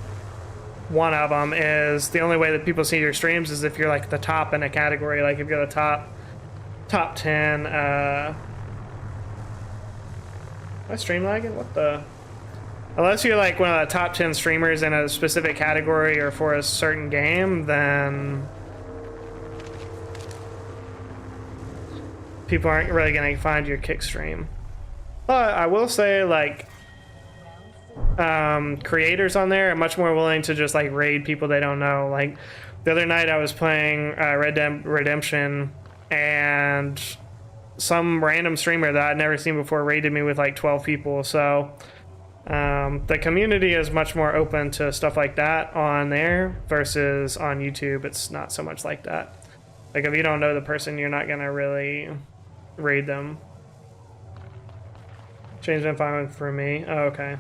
one of them. Is the only way that people see your streams is if you're like the top in a category, like if you're the top 10. My stream lagging? What the? Unless you're like one of the top 10 streamers in a specific category or for a certain game, then people aren't really gonna find your kick stream. But I will say, like, creators on there are much more willing to just like raid people they don't know. Like the other night I was playing Red Dead Redemption, and some random streamer that I'd never seen before raided me with like 12 people. So the community is much more open to stuff like that on there versus on YouTube. It's not so much like that. Like if you don't know the person, you're not gonna really raid them. Changed environment for me. Oh, okay.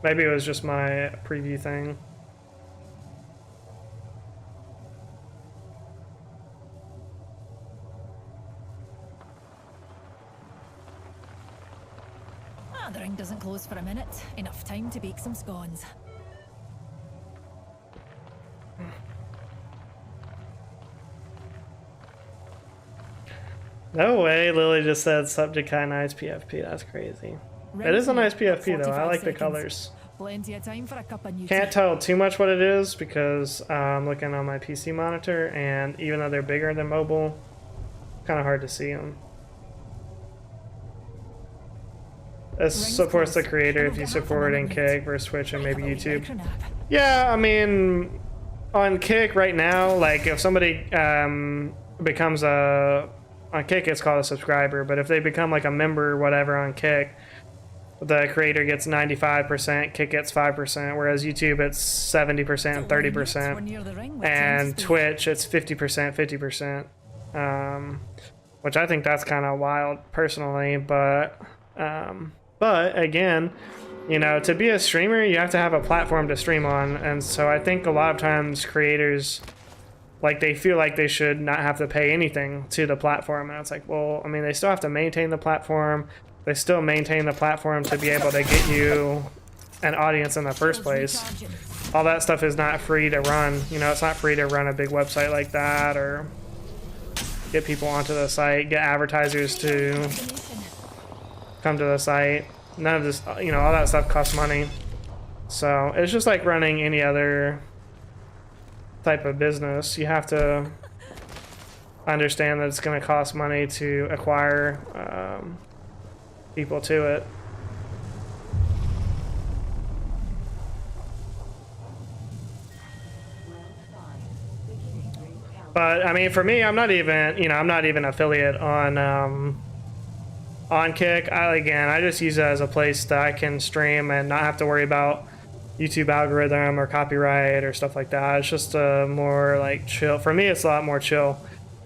Maybe it was just my preview thing. Ah, the ring doesn't close for a minute. Enough time to bake some scones. No way, Lily just said subject kind nice PFP. That's crazy. It is a nice PFP though. I like the colors. Plenty of time for a cup of new Can't tea. tell too much what it is because I'm looking on my PC monitor, and even though they're bigger than mobile, kind of hard to see them. It supports the creator if you support in Kick versus Twitch and maybe YouTube. Yeah, I mean, on Kick right now, like if somebody becomes a, on Kick it's called a subscriber, but if they become like a member or whatever on Kick, the creator gets 95%, Kick gets 5%, whereas YouTube it's 70% and 30%, and Twitch it's 50%, 50%, which I think that's kind of wild personally, but again, you know, to be a streamer, you have to have a platform to stream on, and so I think a lot of times creators, like, they feel like they should not have to pay anything to the platform, and it's like, well, I mean, they still have to maintain the platform. They still maintain the platform to be able to get you an audience in the first place. All that stuff is not free to run. You know, it's not free to run a big website like that or get people onto the site, get advertisers to come to the site. None of this, you know, all that stuff costs money. So it's just like running any other type of business. You have to understand that it's going to cost money to acquire people to it. But I mean, for me, I'm not even, you know, I'm not even affiliate on Kick. I just use it as a place that I can stream and not have to worry about YouTube algorithm or copyright or stuff like that. It's just more like chill. For me, it's a lot more chill.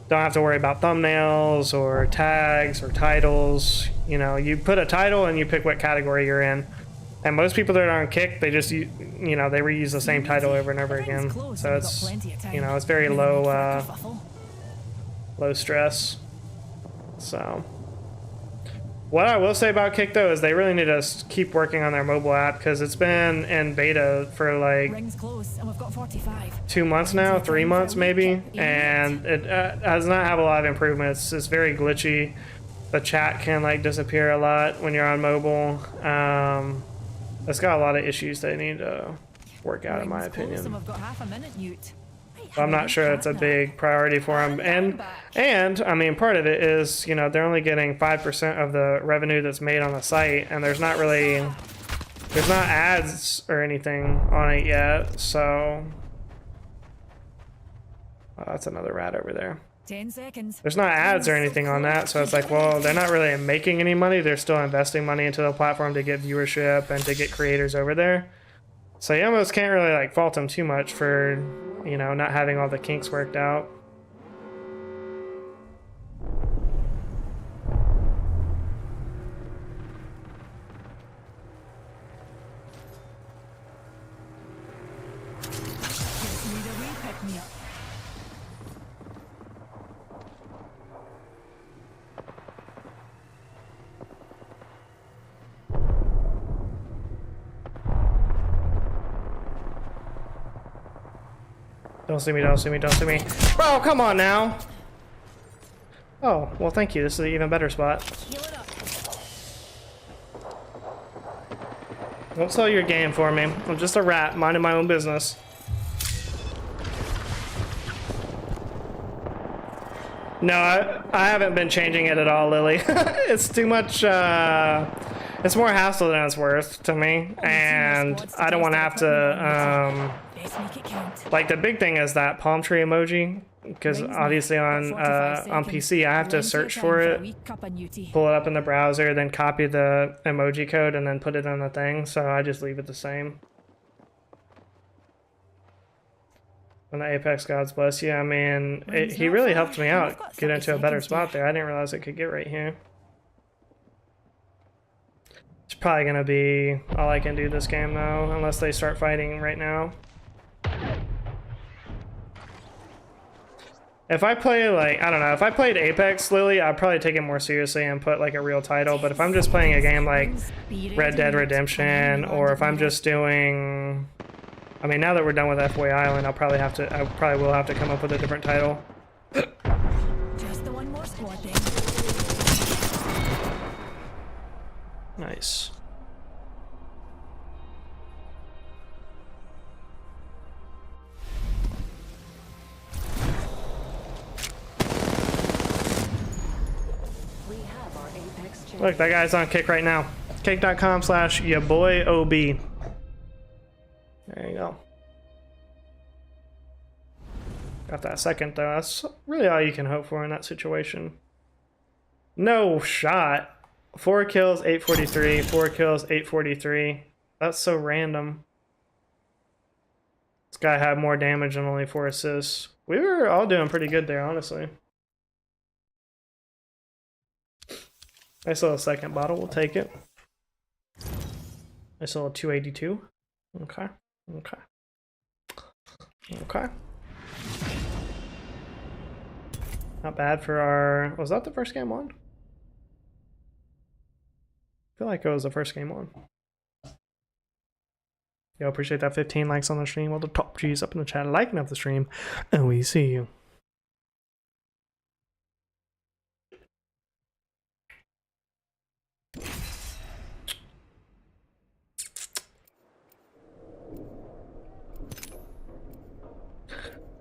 Don't have to worry about thumbnails or tags or titles. You know, you put a title and you pick what category you're in. And most people that are on Kick, they just, you know, they reuse the same title over and over again. So it's, you know, it's very low, low stress. So what I will say about Kick though is they really need to keep working on their mobile app, because it's been in beta for like 2 months now, 3 months maybe, and it does not have a lot of improvements. It's very glitchy. The chat can like disappear a lot when you're on mobile. It's got a lot of issues they need to work out, in my opinion. I'm not sure it's a big priority for them, and I mean, part of it is, you know, they're only getting 5% of the revenue that's made on the site, and there's not ads or anything on it yet. So that's another rat over there. 10 seconds. There's not ads or anything on that, so it's like, well, they're not really making any money. They're still investing money into the platform to get viewership and to get creators over there. So you almost can't really like fault him too much for, you know, not having all the kinks worked out. Just need a wee pick-me-up. Don't see me, don't see me, don't see me. Bro, come on now. Oh, well thank you. This is an even better spot. Heal it up. Don't sell your game for me. I'm just a rat, minding my own business. No, I haven't been changing it at all, Lily. It's too much, it's more hassle than it's worth to me. And I don't want to have to, Let's make it count. like the big thing is that palm tree emoji. Because obviously on PC I have to search for it, pull it up in the browser, then copy the emoji code and then put it on the thing, so I just leave it the same. And the Apex gods bless you. I mean, he really helped me out get into a better spot there. I didn't realize it could get right here. It's probably gonna be all I can do this game though, unless they start fighting right now. If I play, like, I don't know, if I played Apex, Lily, I'd probably take it more seriously and put, like, a real title. But if I'm just playing a game like Red Dead Redemption, or if I'm just doing... I mean, now that we're done with FOA Island, I probably will have to come up with a different title. Just the one more squad thing. Nice. Look, that guy's on Kick right now. Kick.com/yaboyob. There you go. Got that second though. That's really all you can hope for in that situation. No shot. 4 kills, 843. 4 kills, 843. That's so random. This guy had more damage and only 4 assists. We were all doing pretty good there, honestly. Nice little second bottle, we'll take it. Nice little 282. Okay. Okay. Okay. Not bad for our... Was that the first game on? I feel like it was the first game on. Yo, appreciate that 15 likes on the stream. All the top G's up in the chat liking up the stream. And we see you.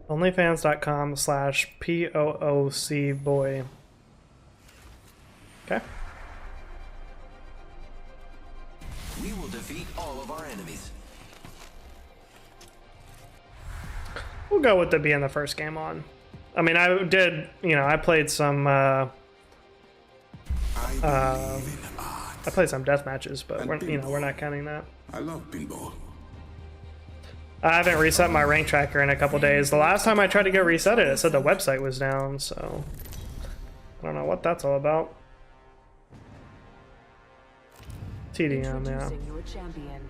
Onlyfans.com/POOCboy. Okay. We will defeat all of our enemies. We'll go with the being the first game on. I mean, I did, you know, I played some I played some death matches, but we're, you know, we're not counting that. I love pinball. I haven't reset my rank tracker in a couple days. The last time I tried to go reset it, it said the website was down, so I don't know what that's all about. TDM, yeah. Your champion.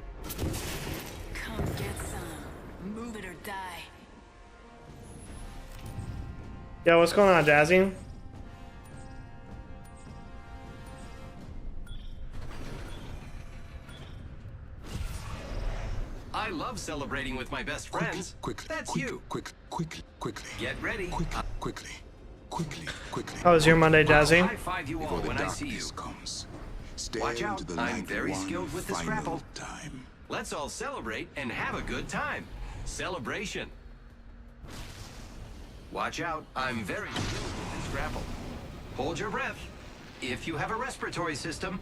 Come get some. Move it or die. Yo, what's going on, Jazzy? I love celebrating with my best friends. That's you. Quickly. Get ready. Quickly. How was your Monday, Jazzy? I'll high-five you all when I see you. Comes. Watch out, I'm very skilled with the scrapple. Let's all celebrate and have a good time. Celebration. Watch out, I'm very skilled with the scrapple. Hold your breath. If you have a respiratory system.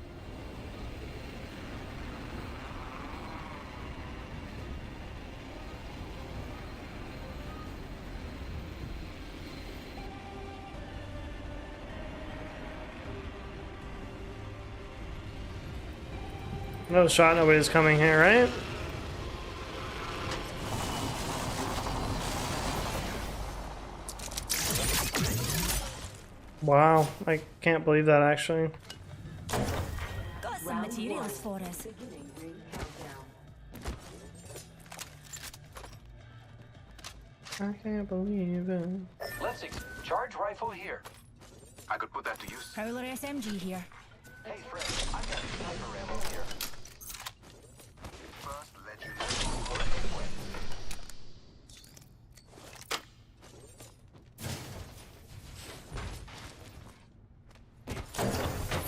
No shot, nobody's coming here, right? Wow, I can't believe that actually. Got some materials for us. I can't believe it. Let's charge rifle here. I could put that to use. Prowler SMG here. Hey, friend, I've got sniper ammo here. First legend.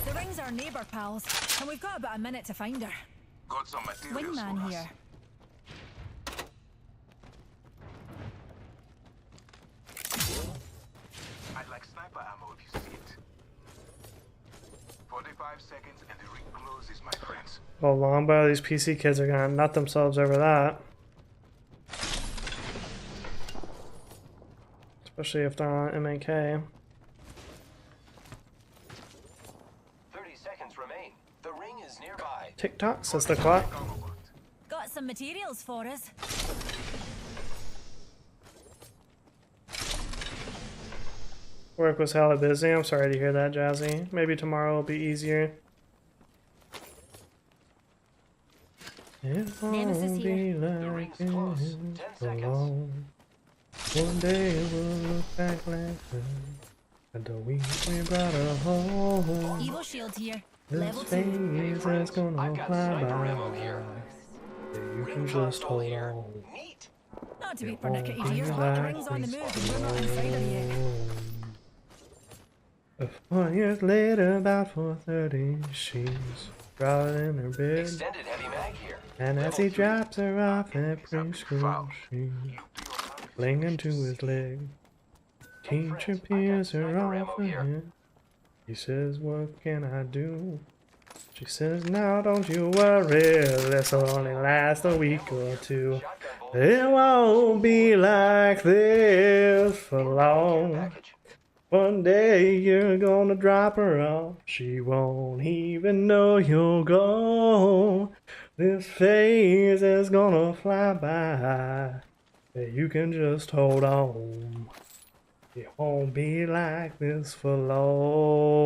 The ring's our neighbour, pals, and we've got about a minute to find her. Got some materials for Wingman us. here. I'd like sniper ammo if you see it. 45 seconds and the ring closes, my friends. Oh, Longbow, these PC kids are gonna nut themselves over that. Especially if they're on MAK. 30 seconds remain. The ring is nearby. TikTok says the clock. Got some materials for us. Work was hella busy. I'm sorry to hear that, Jazzy. Maybe tomorrow will be easier. It Nemesis won't here. be The like ring's it close. 10 for seconds. long. One day it will look back like that. And the week we brought her home. Evo shield here. This Level 2. phase is gonna I've got fly sniper by. ammo here. Yeah, you Ring can just console hold here. on. Neat. Not to be It pernickety won't dears, be but the like ring's on the this move and we're not inside her yet. A 4 years later, about 4:30, she's crawling in her bed. Extended heavy mag here. And as he drops her off at preschool, she's clinging to his leg. Teacher peels her off her head. He says, what can I do? She says, now don't you worry, this'll only last a week or two. It won't be like this for long. Package. One day you're gonna drop her off. She won't even know you're gone. This phase is gonna fly by. Yeah, you can just hold on. It won't be like this for long.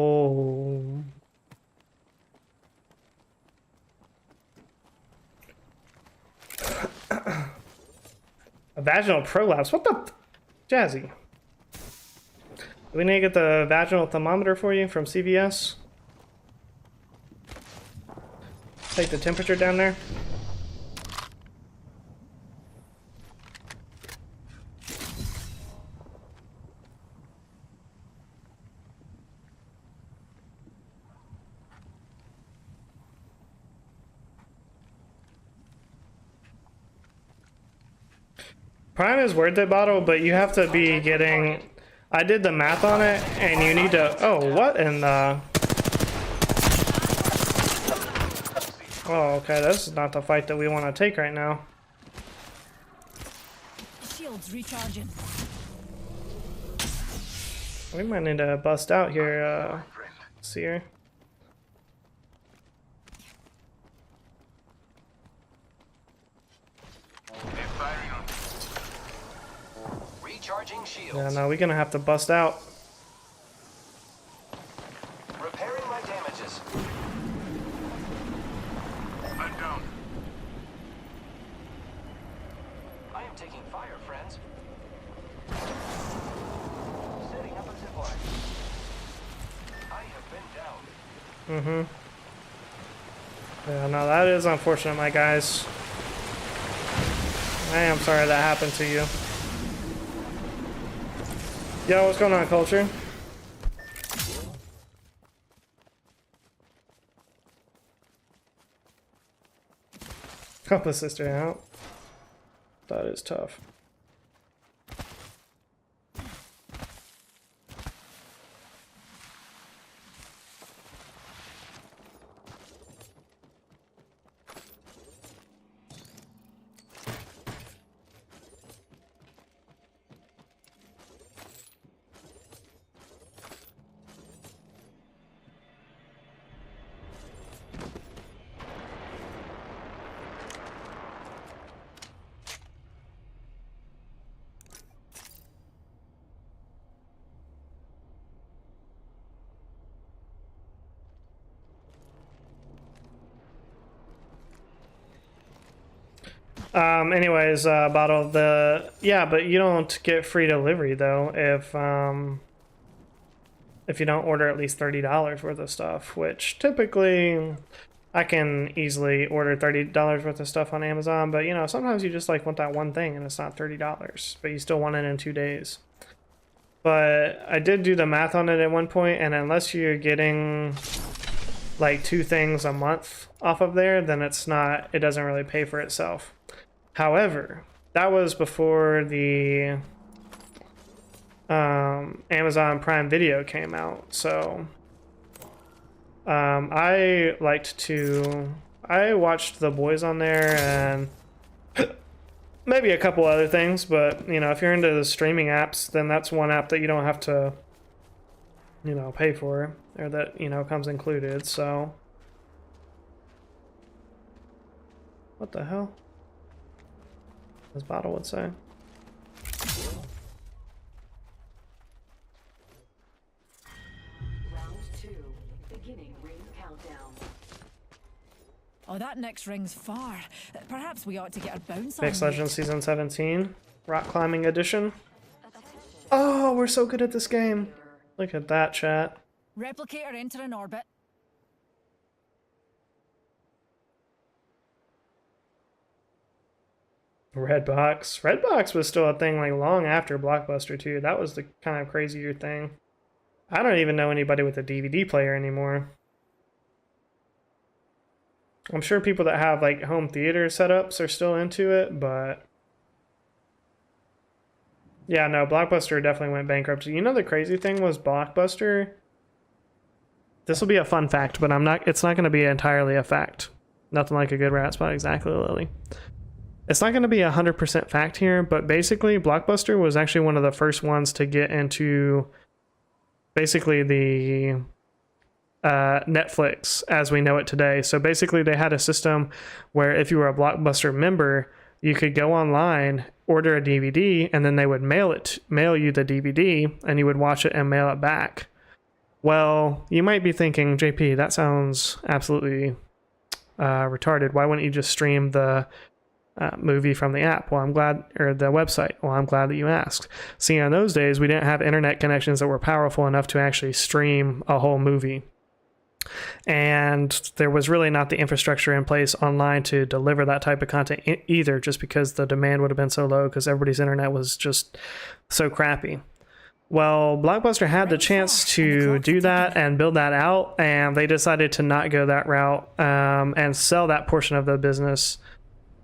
A vaginal prolapse? What the? Jazzy. Do we need to get the vaginal thermometer for you from CVS? Take the temperature down there. Prime is worth it, bottle, but you have to be getting... I did the math on it, and you need to... Oh, what in the... Oh, okay, this is not the fight that we want to take right now. Shield's recharging. We might need to bust out here, Seer. They're firing on me. Recharging shields. Yeah, no, we're gonna have to bust out. Repairing my damages. I'm down. I am taking fire, friends. Setting up a zip line. I have been down. Mm-hmm. Yeah, no, that is unfortunate, my guys. I am sorry that happened to you. Yo, what's going on, Culture? Help a sister out. That is tough. Anyways, bottle the yeah, but you don't get free delivery though if you don't order at least $30 worth of stuff, which typically I can easily order $30 worth of stuff on Amazon, but you know, sometimes you just like want that one thing and it's not $30, but you still want it in 2 days. But I did do the math on it at one point, and unless you're getting like 2 things a month off of there, then it doesn't really pay for itself. However, that was before the Amazon Prime Video came out, so I watched The Boys on there and maybe a couple other things, but you know, if you're into the streaming apps, then that's one app that you don't have to, you know, pay for, or that, you know, comes included. So what the hell? This bottle would say. Round 2, beginning ring countdown. Oh, that next ring's far. Perhaps we ought to get a bounce on Mixed it. Legends Season 17, Rock Climbing Edition. Oh, we're so good at this game. Look at that, chat. Replicator entering orbit. Redbox. Redbox was still a thing like long after Blockbuster too. That was the kind of crazier thing. I don't even know anybody with a DVD player anymore. I'm sure people that have like home theater setups are still into it, but yeah, no, Blockbuster definitely went bankrupt. You know, the crazy thing was Blockbuster. This will be a fun fact, but it's not going to be entirely a fact. Nothing like a good rat spot, exactly, Lily. It's not going to be 100% fact here, but basically Blockbuster was actually one of the first ones to get into basically the Netflix as we know it today. So basically they had a system where if you were a Blockbuster member, you could go online, order a DVD, and then they would mail you the DVD, and you would watch it and mail it back. Well, you might be thinking, JP, that sounds absolutely retarded. Why wouldn't you just stream the movie from the app? Well, I'm glad, or the website. Well, I'm glad that you asked. See, in those days, we didn't have internet connections that were powerful enough to actually stream a whole movie. And there was really not the infrastructure in place online to deliver that type of content either, just because the demand would have been so low because everybody's internet was just so crappy. Well, Blockbuster had the chance to do that and build that out, and they decided to not go that route and sell that portion of the business.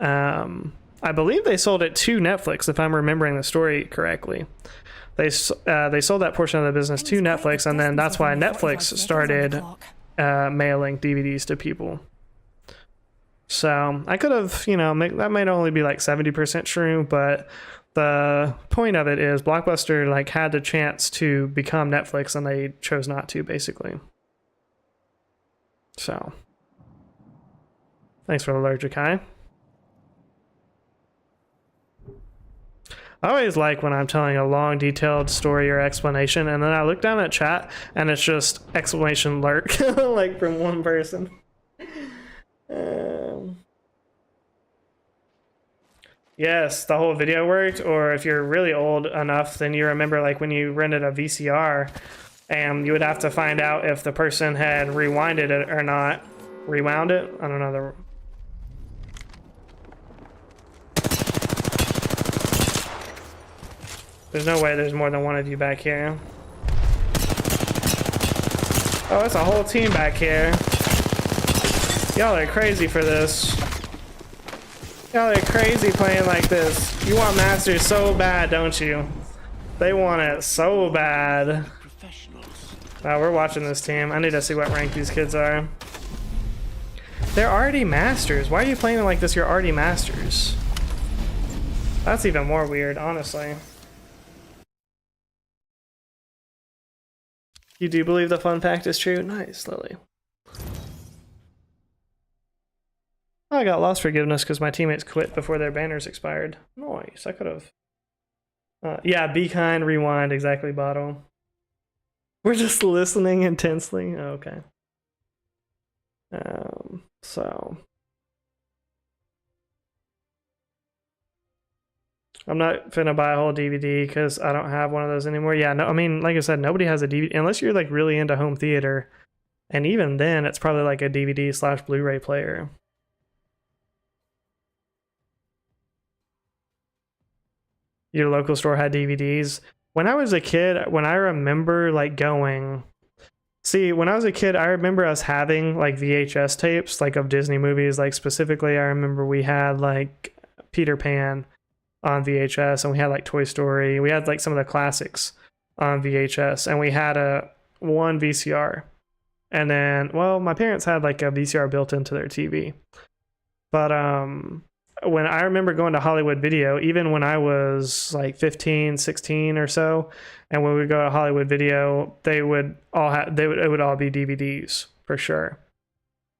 I believe they sold it to Netflix, if I'm remembering the story correctly. They sold that portion of the business to Netflix, and then that's why Netflix started mailing DVDs to people. So I could have, you know, that might only be like 70% true, but the point of it is Blockbuster like had the chance to become Netflix and they chose not to, basically. So thanks for the allergic eye. I always like when I'm telling a long, detailed story or explanation, and then I look down at chat, and it's just exclamation lurk, like from one person. Yes, the whole video worked, or if you're really old enough, then you remember like when you rented a VCR, and you would have to find out if the person had rewinded it or not. Rewound it? I don't know. There's no way there's more than one of you back here. Oh, it's a whole team back here. Y'all are crazy for this. Y'all are crazy playing like this. You want Masters so bad, don't you? They want it so bad. Wow, we're watching this team. I need to see what rank these kids are. They're already Masters. Why are you playing like this? You're already Masters. That's even more weird, honestly. You do believe the fun fact is true? Nice, Lily. I got lost forgiveness because my teammates quit before their banners expired. Nice, I could have. Yeah, be kind, rewind, exactly, bottle. We're just listening intensely. Oh, okay. So. I'm not finna buy a whole DVD because I don't have one of those anymore. Yeah, no, I mean, like I said, nobody has a DVD unless you're like really into home theater, and even then, it's probably like a DVD slash Blu-ray player. Your local store had DVDs. When I was a kid, when I remember like going, see, when I was a kid, I remember us having like VHS tapes like of Disney movies. Like specifically, I remember we had like Peter Pan on VHS, and we had like Toy Story. We had like some of the classics on VHS, and we had a one VCR. And then, well, my parents had like a VCR built into their TV. But when I remember going to Hollywood Video, even when I was like 15, 16 or so, and when we go to Hollywood Video, they would all have it would all be DVDs for sure.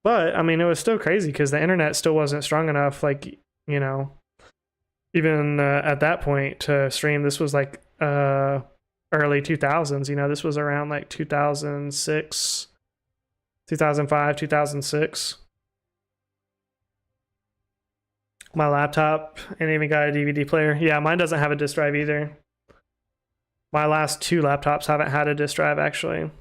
But I mean, it was still crazy because the internet still wasn't strong enough, like, you know, even at that point to stream. This was like early 2000s, you know, this was around like 2006, 2005, 2006. My laptop ain't even got a DVD player. Yeah, mine doesn't have a disc drive either. My last two laptops haven't had a disc drive, actually.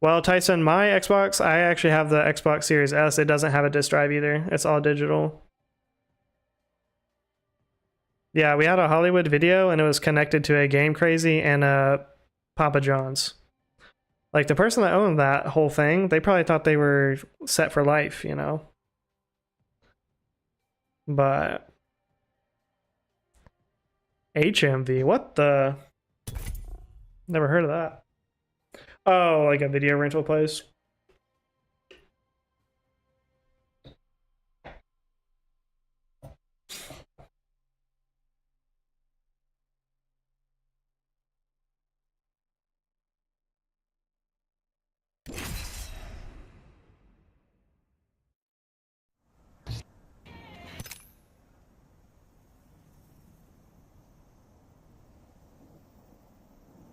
Well, Tyson, my Xbox, I actually have the Xbox Series S. It doesn't have a disc drive either. It's all digital. Yeah, we had a Hollywood Video, and it was connected to a Game Crazy and a Papa John's. Like, the person that owned that whole thing, they probably thought they were set for life, you know? But HMV, what the? Never heard of that. Oh, like a video rental place.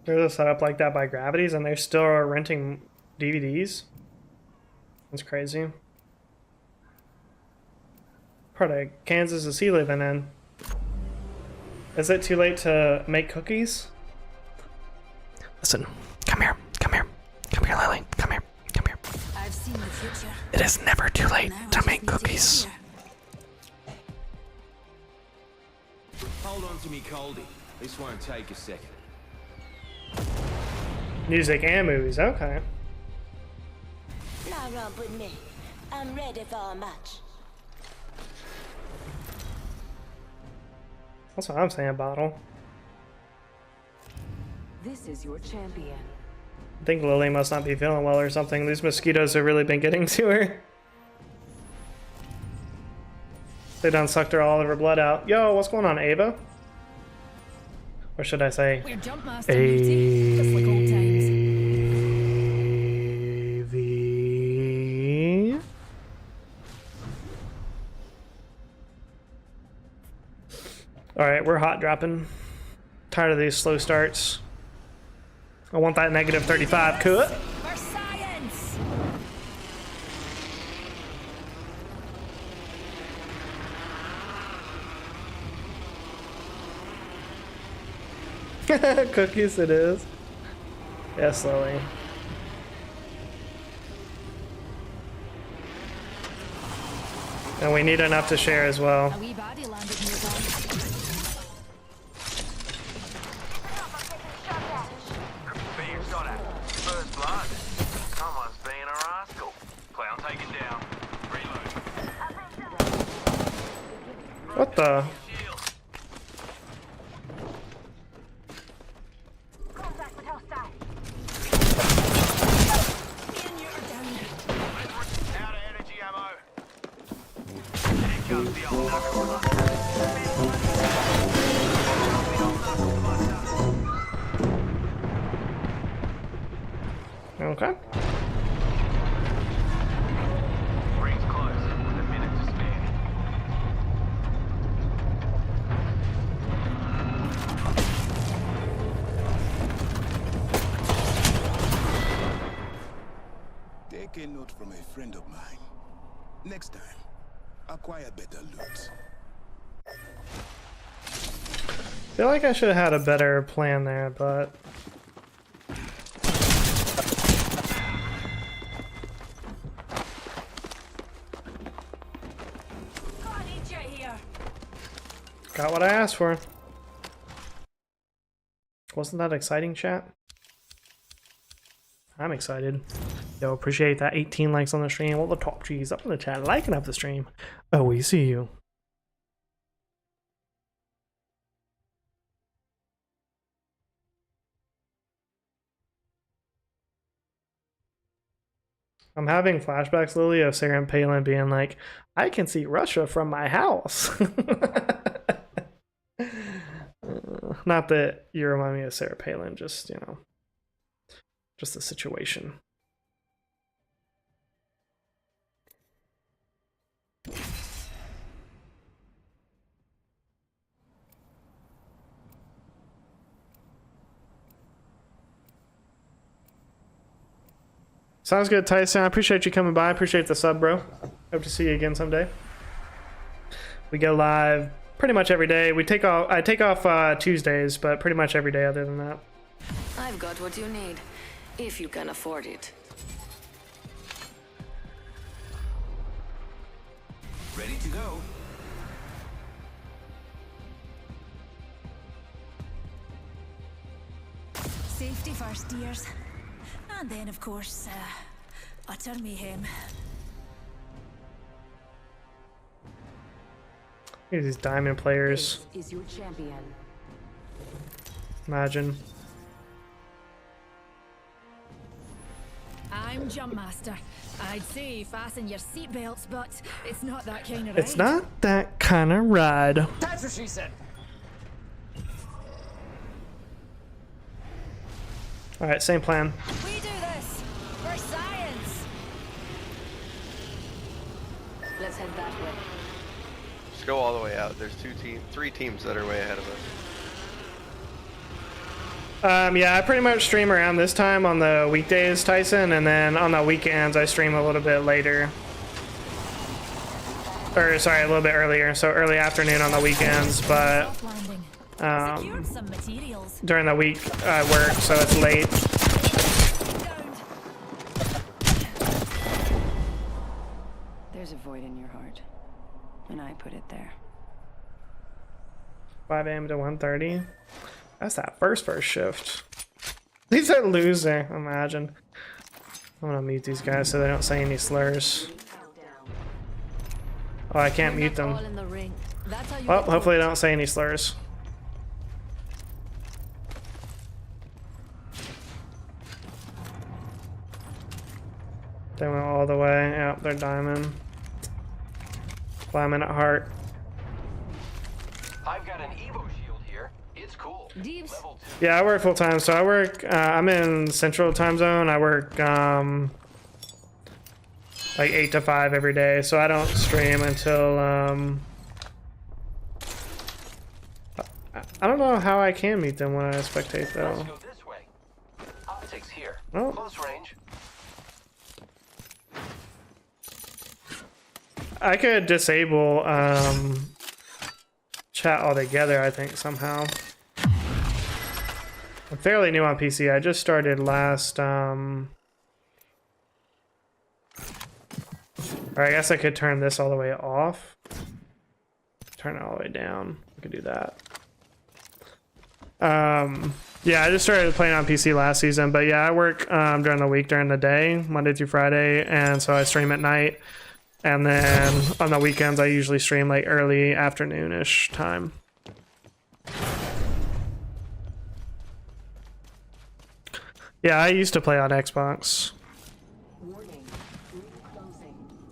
They're set up like that by Gravities, and they're still renting DVDs. That's crazy. Part of Kansas is he living in? Is it too late to make cookies? Listen, come here, come here, come here, Lily, come here, come here. I've seen the future. It is never too late to make cookies. Hold on to me, Coldy. This won't take a second. Music and movies, okay. Now romp with me. I'm ready for a match. That's what I'm saying, Bottle. This is your champion. I think Lily must not be feeling well or something. These mosquitoes have really been getting to her. They done sucked her all of her blood out. Yo, what's going on, Ava? Or should I say, We're jump master duty, just like old times. AV. Alright, we're hot dropping. Tired of these slow starts. I want that negative 35 cut. For science! Cookies it is. Yes, Lily. And we need enough to share as well. A wee baddie landed nearby. Being shot at. First blood. Someone's being a rascal. Clown taken down. Reload. What the? Shield. Contact with hostile. Out of energy ammo. Here comes the old knuckle. Okay. Rings close. With a minute to spare. Take a note from a friend of mine. Next time, acquire better loot. Feel like I should have had a better plan there, but got what I asked for. Wasn't that exciting, chat? I'm excited. Yo, appreciate that 18 likes on the stream. All the top G's up in the chat, liking up the stream. Oh, we see you. I'm having flashbacks, Lily, of Sarah Palin being like, I can see Russia from my house. Not that you remind me of Sarah Palin, just, you know, just the situation. Sounds good, Tyson. I appreciate you coming by. I appreciate the sub, bro. Hope to see you again someday. We go live pretty much every day. I take off Tuesdays, but pretty much every day other than that. I've got what you need, if you can afford it. Ready to go. Safety first, dears. And then, of course, utter mayhem. Look at these diamond players. This is your champion. Imagine. I'm Jump Master. I'd say fasten your seatbelts, but it's not that kind of ride. It's not that kind of ride. That's what she said. All right, same plan. We do this for science. Let's head that way. Just go all the way out. There's three teams that are way ahead of us. Yeah, I pretty much stream around this time on the weekdays, Tyson, and then on the weekends I stream a little bit later. Or sorry, a little bit earlier, so early afternoon on the weekends, but Some materials. during the week I work, so it's late. There's a void in your heart, and I put it there. 5 a.m. to 1:30. That's that first shift. These are loser, imagine. I'm gonna mute these guys so they don't say any slurs. Oh, I can't mute them. Well, hopefully they don't say any slurs. They went all the way. Yep, they're diamond. Diamond at heart. I've got an Evo shield here. It's cool. Level 2. Yeah, I work full time, so I work. I'm in Central Time Zone. I work like 8 to 5 every day, so I don't stream until I don't know how I can meet them when I spectate though. Let's go this way. Optics here. Oh. Close range. I could disable chat altogether, I think, somehow. I'm fairly new on PC. I just started last or I guess I could turn this all the way off. Turn it all the way down. I could do that. Yeah, I just started playing on PC last season, but yeah, I work during the week, during the day, Monday through Friday, and so I stream at night. And then on the weekends, I usually stream like early afternoon-ish time. Yeah, I used to play on Xbox.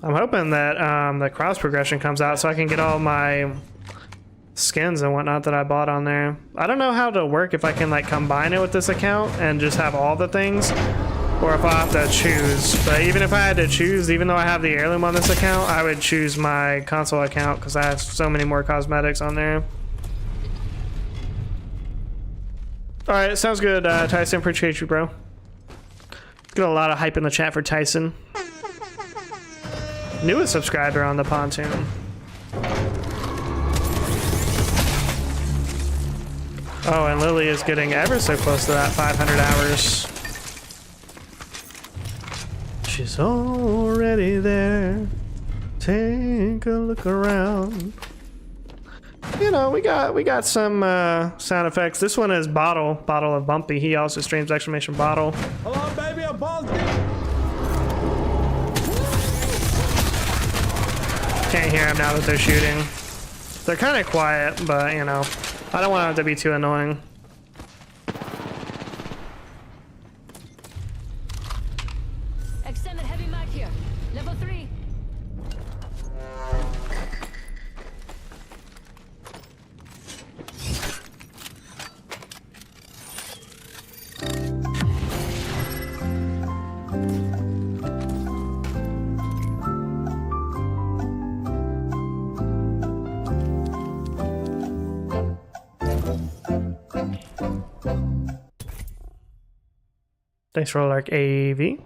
I'm hoping that the cross progression comes out so I can get all my skins and whatnot that I bought on there. I don't know how to work if I can like combine it with this account and just have all the things, or if I have to choose. But even if I had to choose, even though I have the heirloom on this account, I would choose my console account because I have so many more cosmetics on there. All right, sounds good, Tyson. Appreciate you, bro. Got a lot of hype in the chat for Tyson. Newest subscriber on the pontoon. Oh, and Lily is getting ever so close to that 500 hours. She's already there. Take a look around. You know, we got some sound effects. This one is Bottle of Bumpy. He also streams exclamation bottle. Hello, baby, I'm Paul. Can't hear him now that they're shooting. They're kind of quiet, but you know, I don't want it to be too annoying. Extended heavy mag here. Level 3. Thanks for like AV.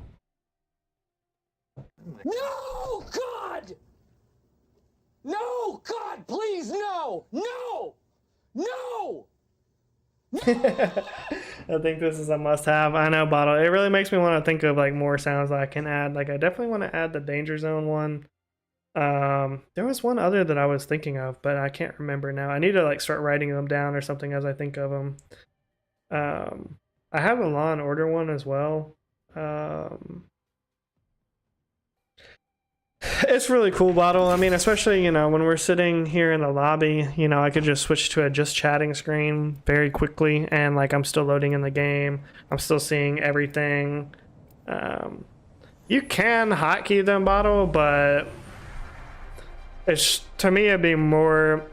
No, God! No, God, please, no! No! No! I think this is a must-have. I know, Bottle. It really makes me want to think of like more sounds that I can add. Like I definitely want to add the Danger Zone one. There was one other that I was thinking of, but I can't remember now. I need to like start writing them down or something as I think of them. I have a Law and Order one as well. It's really cool, Bottle. I mean, especially, you know, when we're sitting here in the lobby, you know, I could just switch to a just chatting screen very quickly, and like I'm still loading in the game. I'm still seeing everything. You can hotkey them, Bottle, but it's, to me, it'd be more.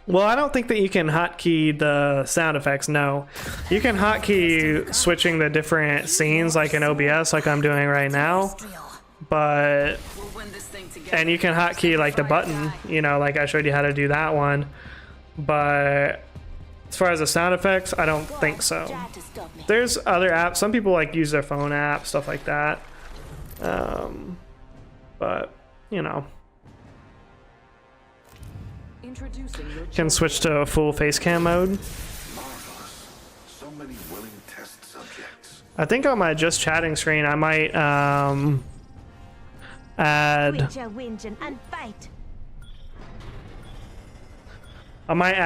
Well, I don't think that you can hotkey the sound effects, no. You can hotkey switching the different scenes like in OBS, like I'm doing right now. But, and you can hotkey like the button, you know, like I showed you how to do that one. But as far as the sound effects, I don't think so. There's other apps. Some people like use their phone app, stuff like that. But, you know. Can switch to a full face cam mode. So many willing test subjects. I think on my just chatting screen I might add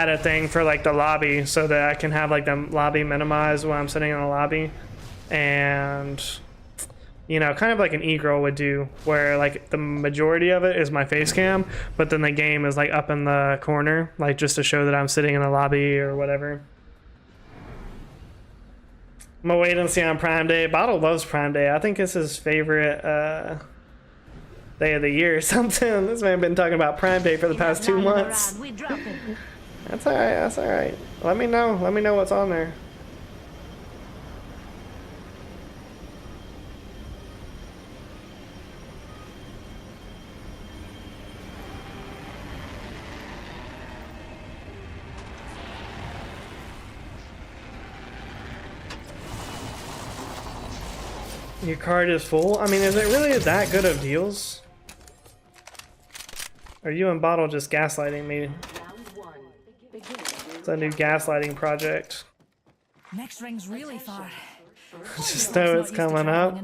a thing for like the lobby so that I can have like the lobby minimized when I'm sitting in the lobby, and you know, kind of like an e-girl would do, where like the majority of it is my face cam, but then the game is like up in the corner, like just to show that I'm sitting in the lobby or whatever. I'm gonna wait and see on Prime Day. Bottle loves Prime Day. I think it's his favorite day of the year or something. This man been talking about Prime Day for the past 2 months. That's alright, that's alright. Let me know what's on there. Your card is full? I mean, is it really that good of deals? Are you and Bottle just gaslighting me? It's a new gaslighting project. Next ring's really far. Just know it's coming up.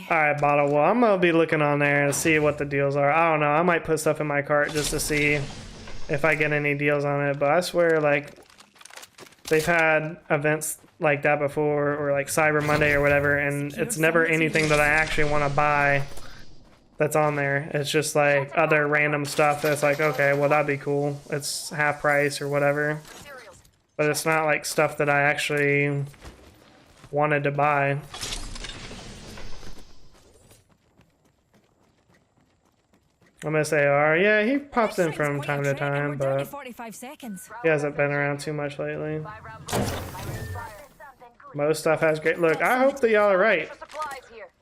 Alright, Bottle. Well, I'm gonna be looking on there and see what the deals are. I don't know. I might put stuff in my cart just to see if I get any deals on it. But I swear, like, they've had events like that before, or like Cyber Monday or whatever, and it's never anything that I actually want to buy that's on there. It's just like other random stuff that's like, okay, well, that'd be cool. It's half price or whatever. But it's not like stuff that I actually wanted to buy. I'm gonna say, yeah, he pops in from time to time, but he hasn't been around too much lately. Most stuff has great. Look, I hope that y'all are right.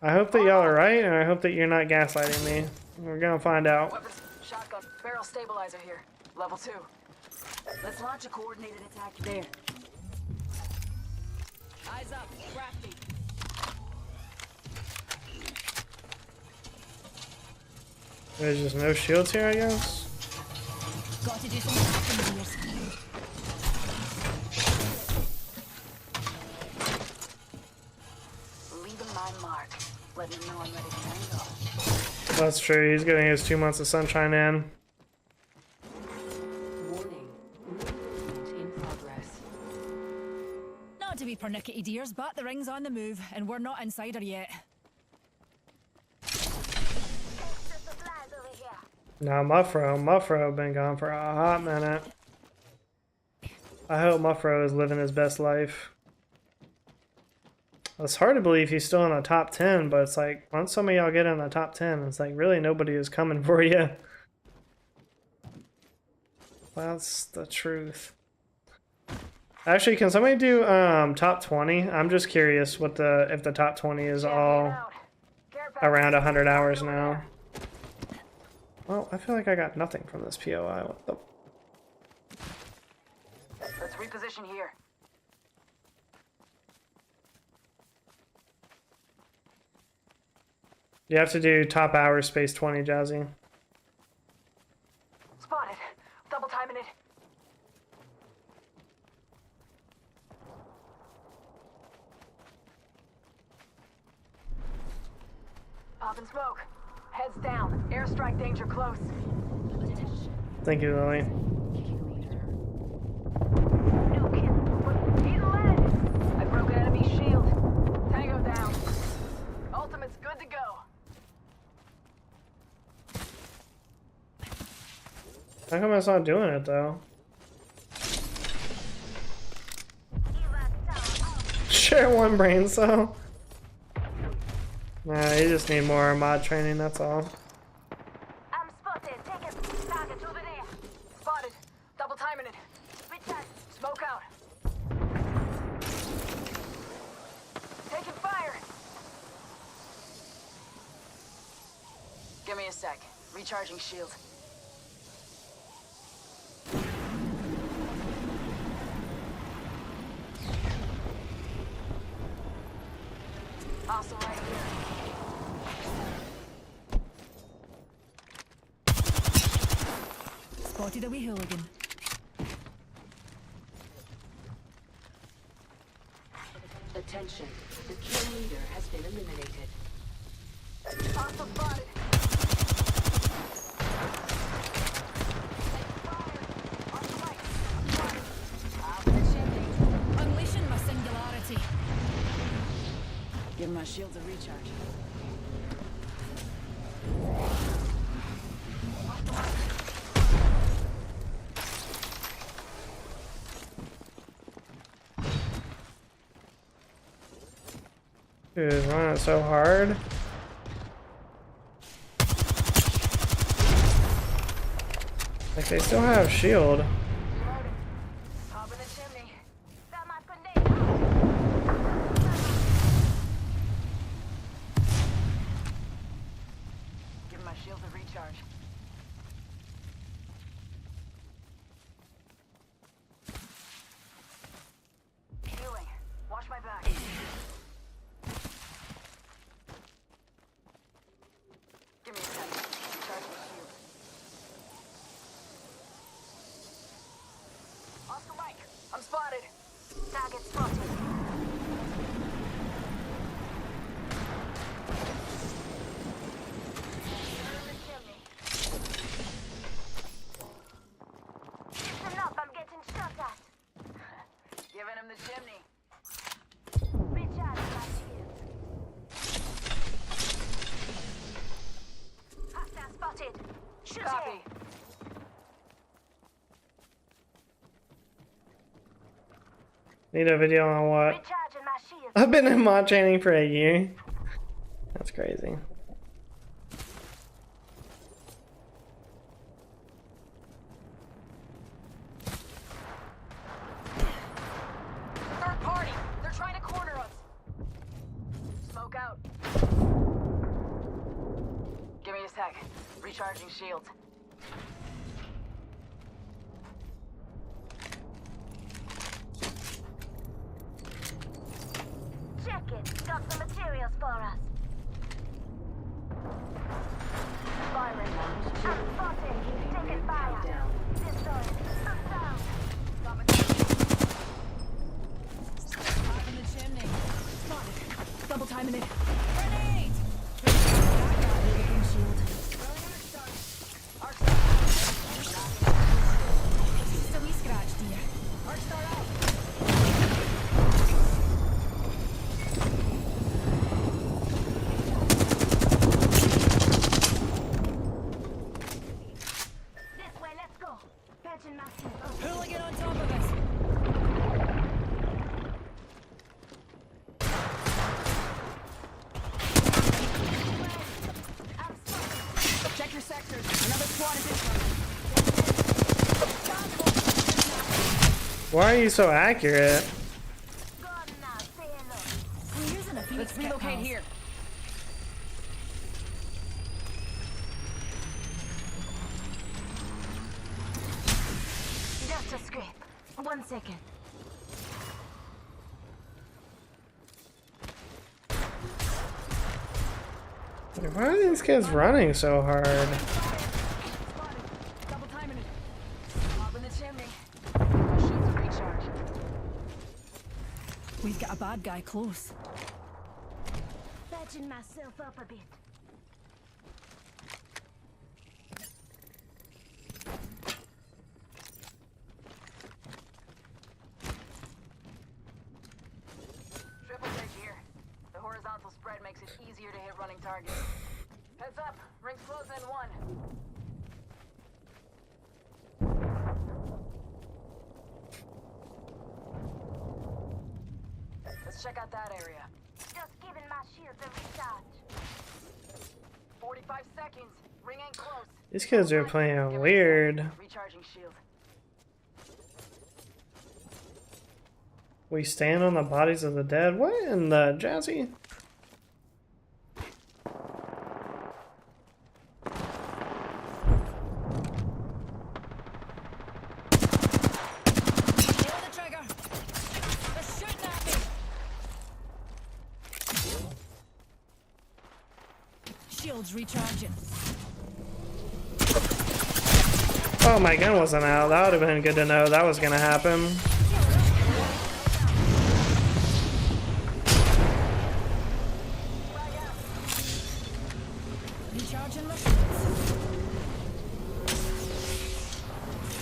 I hope that y'all are right, and I hope that you're not gaslighting me. We're gonna find out. Shotgun barrel stabilizer here. Level 2. Let's launch a coordinated attack there. Eyes up, crafty. There's just no shields here, I guess. Got to do some Let me know I'm ready to tango. That's true. He's getting his 2 months of sunshine in. Warning. Movement in progress. Not to be pernickety dears, but the ring's on the move, and we're not inside her yet. Now Muffro been gone for a hot minute. I hope Muffro is living his best life. It's hard to believe he's still in the top 10, but it's like, once some of y'all get in the top 10, it's like, really nobody is coming for you. That's the truth. Actually, can somebody do top 20? I'm just curious what if the top 20 is all around 100 hours now. Well, I feel like I got nothing from this POI. What the? Let's reposition here. You have to do top hours space 20, Jazzy. Spotted. Double timing it. Popping smoke. Heads down. Airstrike danger close. Thank you, Lily. He's lead. I broke an enemy shield. Tango down. Ultimate's good to go. How come it's not doing it though? Share one brain cell. Nah, you just need more mod training, that's all. I'm spotted. Take it. Target over there. Spotted. Double timing it. Return. Smoke out. Taking fire. Give me a sec. Recharging shield. Also right here. Spotted a wee hooligan. Attention. The kill leader has been eliminated. Also spotted. Unleashing my singularity. Give my shields a recharge. Dude, it's running so hard. Like they still have shield. Top in the chimney. Give my shield a recharge. Healing. Watch my back. Give me a second. Recharge my shield. Oscar Mike, I'm spotted. Target spotted. Listen up, I'm getting shot at. Giving him the chimney. Recharge my shield. Hostile spotted. Shoot Copy. it. Need a video on what? Recharging my shield. I've been in mod training for a year. That's crazy. Third party. They're trying to corner us. Smoke out. Give me a sec. Recharging shields. Check it. Got some materials for us. Firing. I'm spotted. Taking fire. Destroyed. I'm down. Top in the chimney. Spotted. Double timing it. Grenade! Hooligan on top of us. Check your sectors. Another squad is incoming. Why are you so accurate? I'm using a Phoenix Let's relocate pals. here. Just a scrape. 1 second. Why are these kids running so hard? Double timing it. Up in the chimney. My shields are recharged. We've got a bad guy close. Patching myself up a bit. Triple take here. The horizontal spread makes it easier to hit running targets. Heads up. Rings close in 1. Let's check out that area. Just giving my shields a recharge. 45 seconds. Ring ain't close. These kids are playing weird. Recharging shield. We stand on the bodies of the dead. What in the Jazzy? Pull the trigger. They're shooting at me. Shields recharging. Oh, my gun wasn't out. That would have been good to know that was gonna happen. Recharging my shields.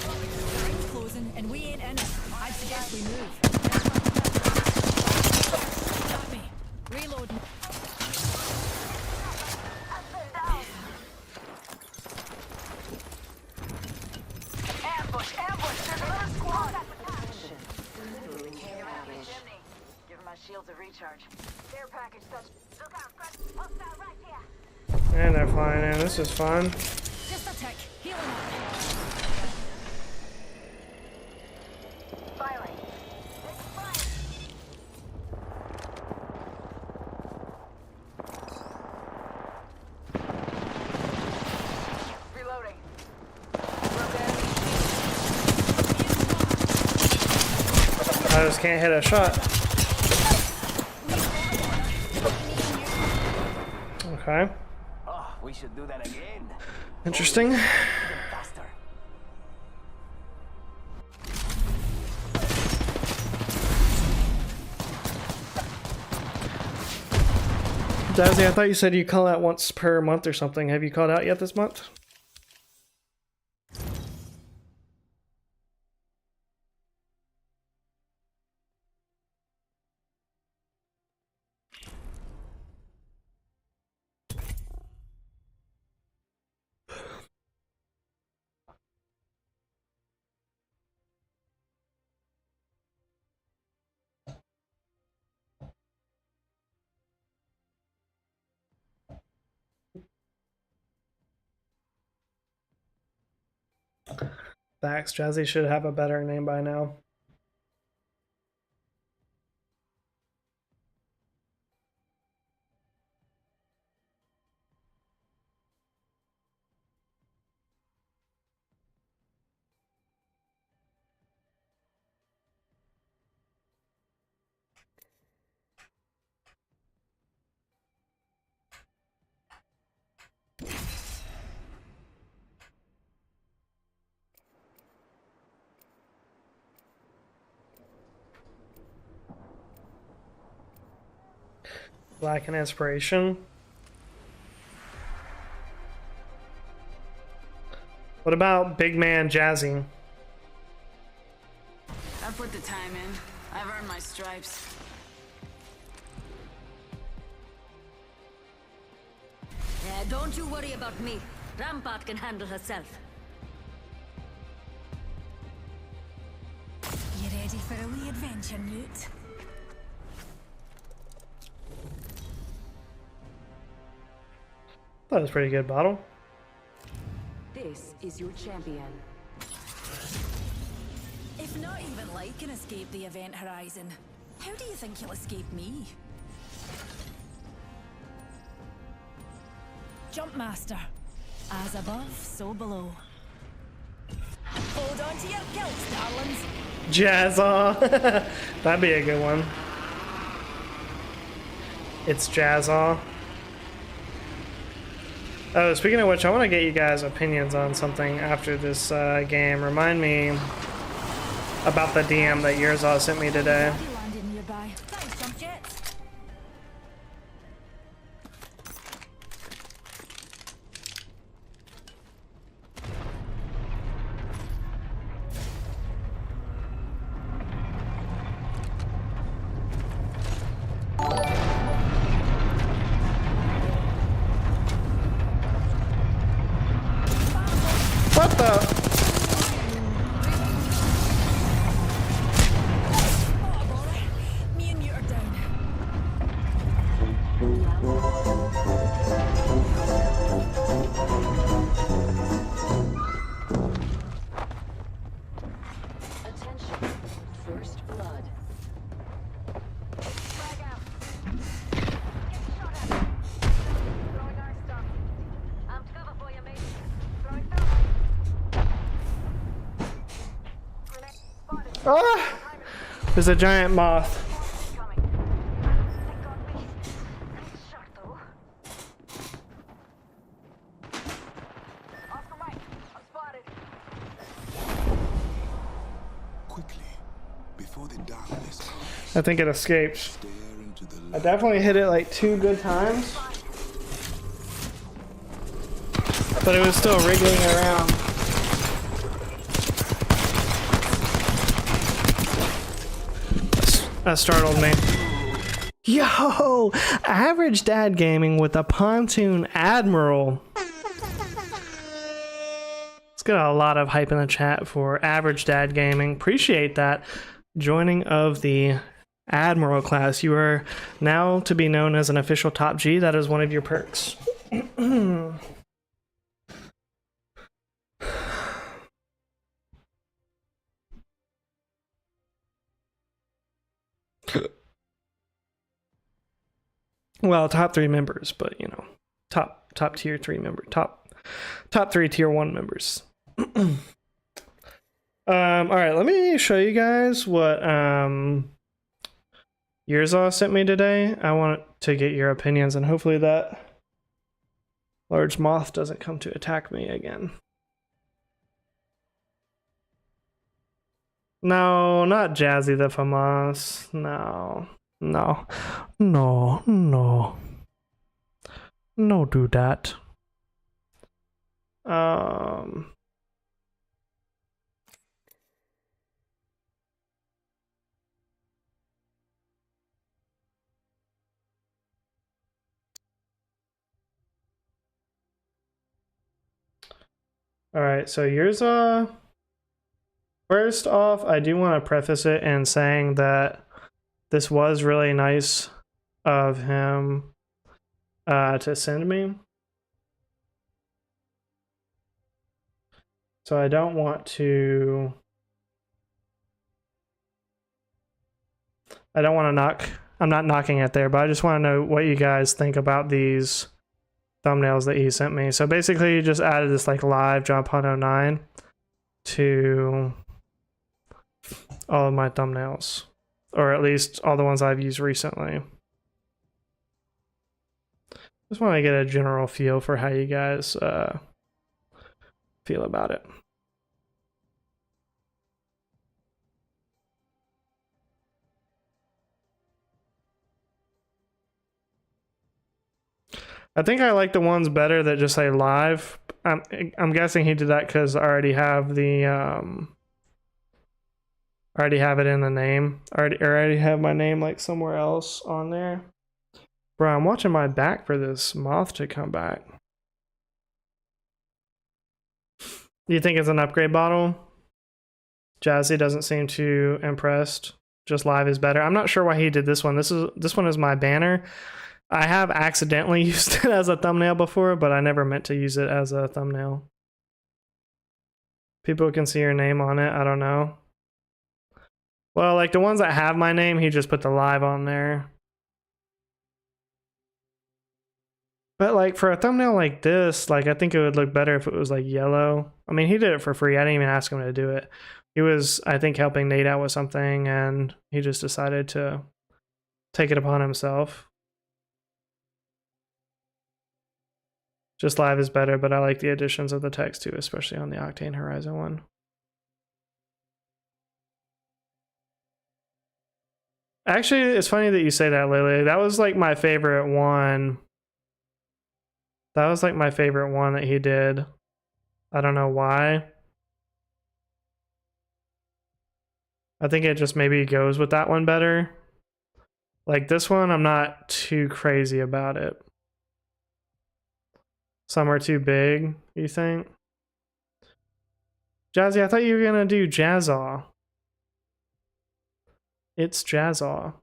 The ring's closing and we ain't in it. I'd suggest we move. Got me. Reloading. Ambush! Ambush! There's another squad! Chimney. Giving my shields a recharge. Care package touch. Look out, Fred. Hostile right here. And they're flying in. This is fun. Just a tick. Healing up. Firing. Reloading. I just can't hit a shot. Okay. Oh, we should do that again. Interesting. Even faster. Jazzy, I thought you said you call out once per month or something. Have you called out yet this month? Facts. Jazzy should have a better name by now. Lack an inspiration. What about big man Jazzy? I've put the time in. I've earned my stripes. Don't you worry about me. Rampart can handle herself. adventure, Newt. That was a pretty good bottle. This is your champion. If not even light can escape the event horizon, how do you think you'll escape me? Jumpmaster. As above, so below. Hold on to your kilts, darlings. Jazzaw. That'd be a good one. It's Jazzaw. Oh, speaking of which, I want to get you guys' opinions on something after this game. Remind me about the DM that Yurzaw sent me today. Landed nearby. Thanks, jump jets. What the? Me and you are down. Attention. First blood. Frag out. Get shot at. Throwing our stuff. I'm to cover for you, mate. Throwing thermite. Grenade spotted. Ah! There's a giant moth. Coming. They got me. Nice shot, though. Off the mic. I'm spotted. Quickly, before the darkness comes, I think it escaped. stare into the I light. definitely hit it like 2 good times. But it was still wriggling around. That startled me. Yo! Average Dad Gaming with a Pontoon Admiral. Let's get a lot of hype in the chat for Average Dad Gaming. Appreciate that. Joining of the Admiral class. You are now to be known as an official Top G. That is one of your perks. Well, top 3 members, but you know, top tier 3 member, top 3 tier 1 members. All right, let me show you guys what Yurzaw sent me today. I want to get your opinions, and hopefully that large moth doesn't come to attack me again. No, not Jazzy the FAMAS. No. No. No. No. No, do that. Alright, so yours first off, I do want to preface it in saying that this was really nice of him to send me. So I don't want to knock, I'm not knocking it there, but I just want to know what you guys think about these thumbnails that he sent me. So basically he just added this like live John Pond 09 to all of my thumbnails, or at least all the ones I've used recently. Just want to get a general feel for how you guys feel about it. I think I like the ones better that just say live. I'm guessing he did that because I already have the already have it in the name. Already have my name like somewhere else on there. Bro, I'm watching my back for this moth to come back. Do you think it's an upgrade bottle? Jazzy doesn't seem too impressed. Just live is better. I'm not sure why he did this one. This one is my banner. I have accidentally used it as a thumbnail before, but I never meant to use it as a thumbnail. People can see your name on it. I don't know. Well, like the ones that have my name, he just put the live on there. But like for a thumbnail like this, like I think it would look better if it was like yellow. I mean, he did it for free. I didn't even ask him to do it. He was, I think, helping Nate out with something, and he just decided to take it upon himself. Just live is better, but I like the additions of the text too, especially on the Octane Horizon one. Actually, it's funny that you say that, Lily. That was like my favorite one. That was like my favorite one that he did. I don't know why. I think it just maybe goes with that one better. Like this one, I'm not too crazy about it. Some are too big, you think? Jazzy, I thought you were gonna do Jazzaw. It's Jazzaw.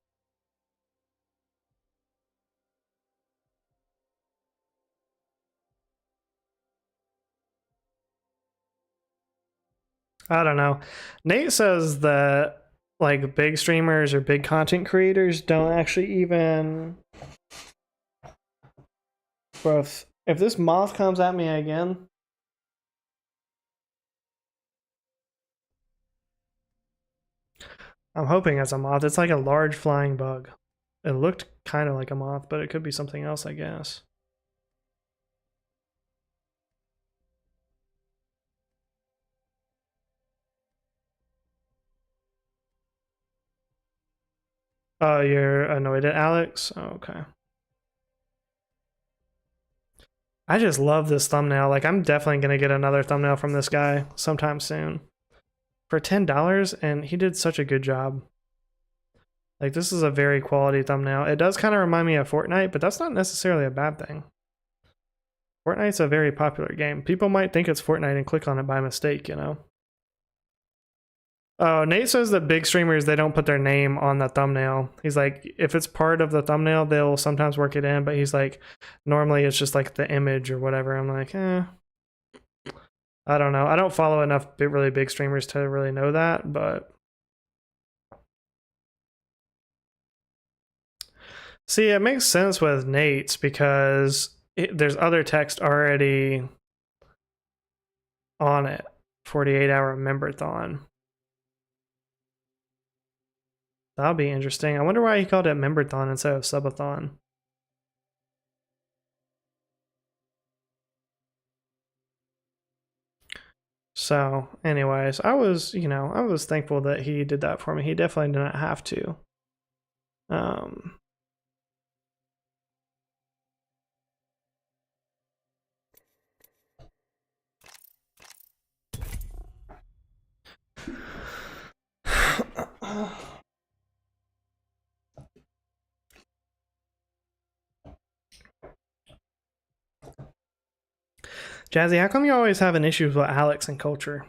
I don't know. Nate says that like big streamers or big content creators don't actually even. Bro, if this moth comes at me again. I'm hoping it's a moth. It's like a large flying bug. It looked kind of like a moth, but it could be something else, I guess. Oh, you're annoyed at Alex? Oh, okay. I just love this thumbnail. Like, I'm definitely going to get another thumbnail from this guy sometime soon. For $10, and he did such a good job. Like, this is a very quality thumbnail. It does kind of remind me of Fortnite, but that's not necessarily a bad thing. Fortnite's a very popular game. People might think it's Fortnite and click on it by mistake, you know? Oh, Nate says that big streamers, they don't put their name on the thumbnail. He's like, if it's part of the thumbnail, they'll sometimes work it in, but he's like, normally it's just like the image or whatever. I'm like, I don't know. I don't follow enough really big streamers to really know that, but see, it makes sense with Nate's because there's other text already on it. 48-hour memberthon. That'll be interesting. I wonder why he called it memberthon instead of subathon. So, anyways, I was thankful that he did that for me. He definitely did not have to. Jazzy, how come you always have an issue with Alex and culture?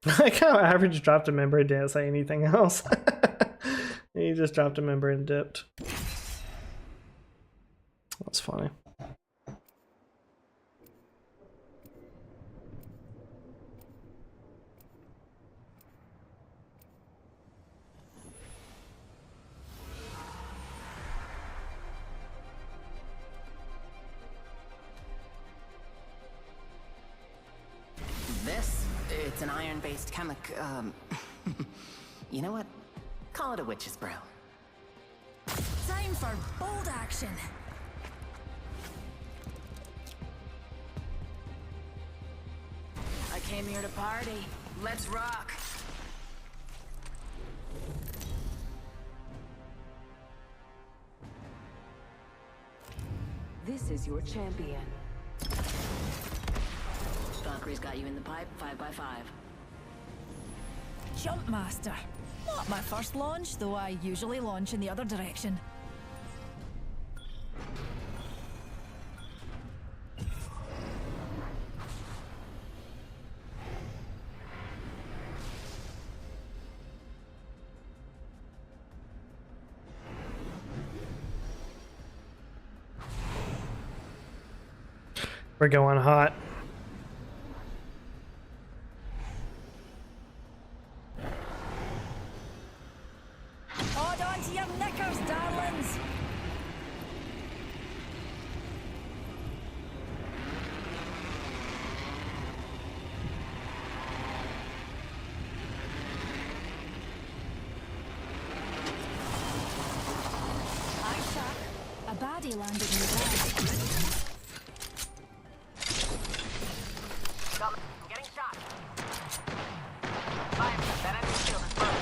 I like how Average dropped a member and didn't say anything else. He just dropped a member and dipped. That's funny. It's an iron-based chemic, you know what? Call it a witch's brew. Time for bold action. I came here to party. Let's rock. This is your champion. Valkyrie's got you in the pipe, 5x5. Jump master. Not my first launch, though I usually launch in the other direction. We're going hot. Hold on to your knickers, darlings. Hi, Shark. A baddie landed nearby. I'm getting shot. Fire, that enemy shield is broken.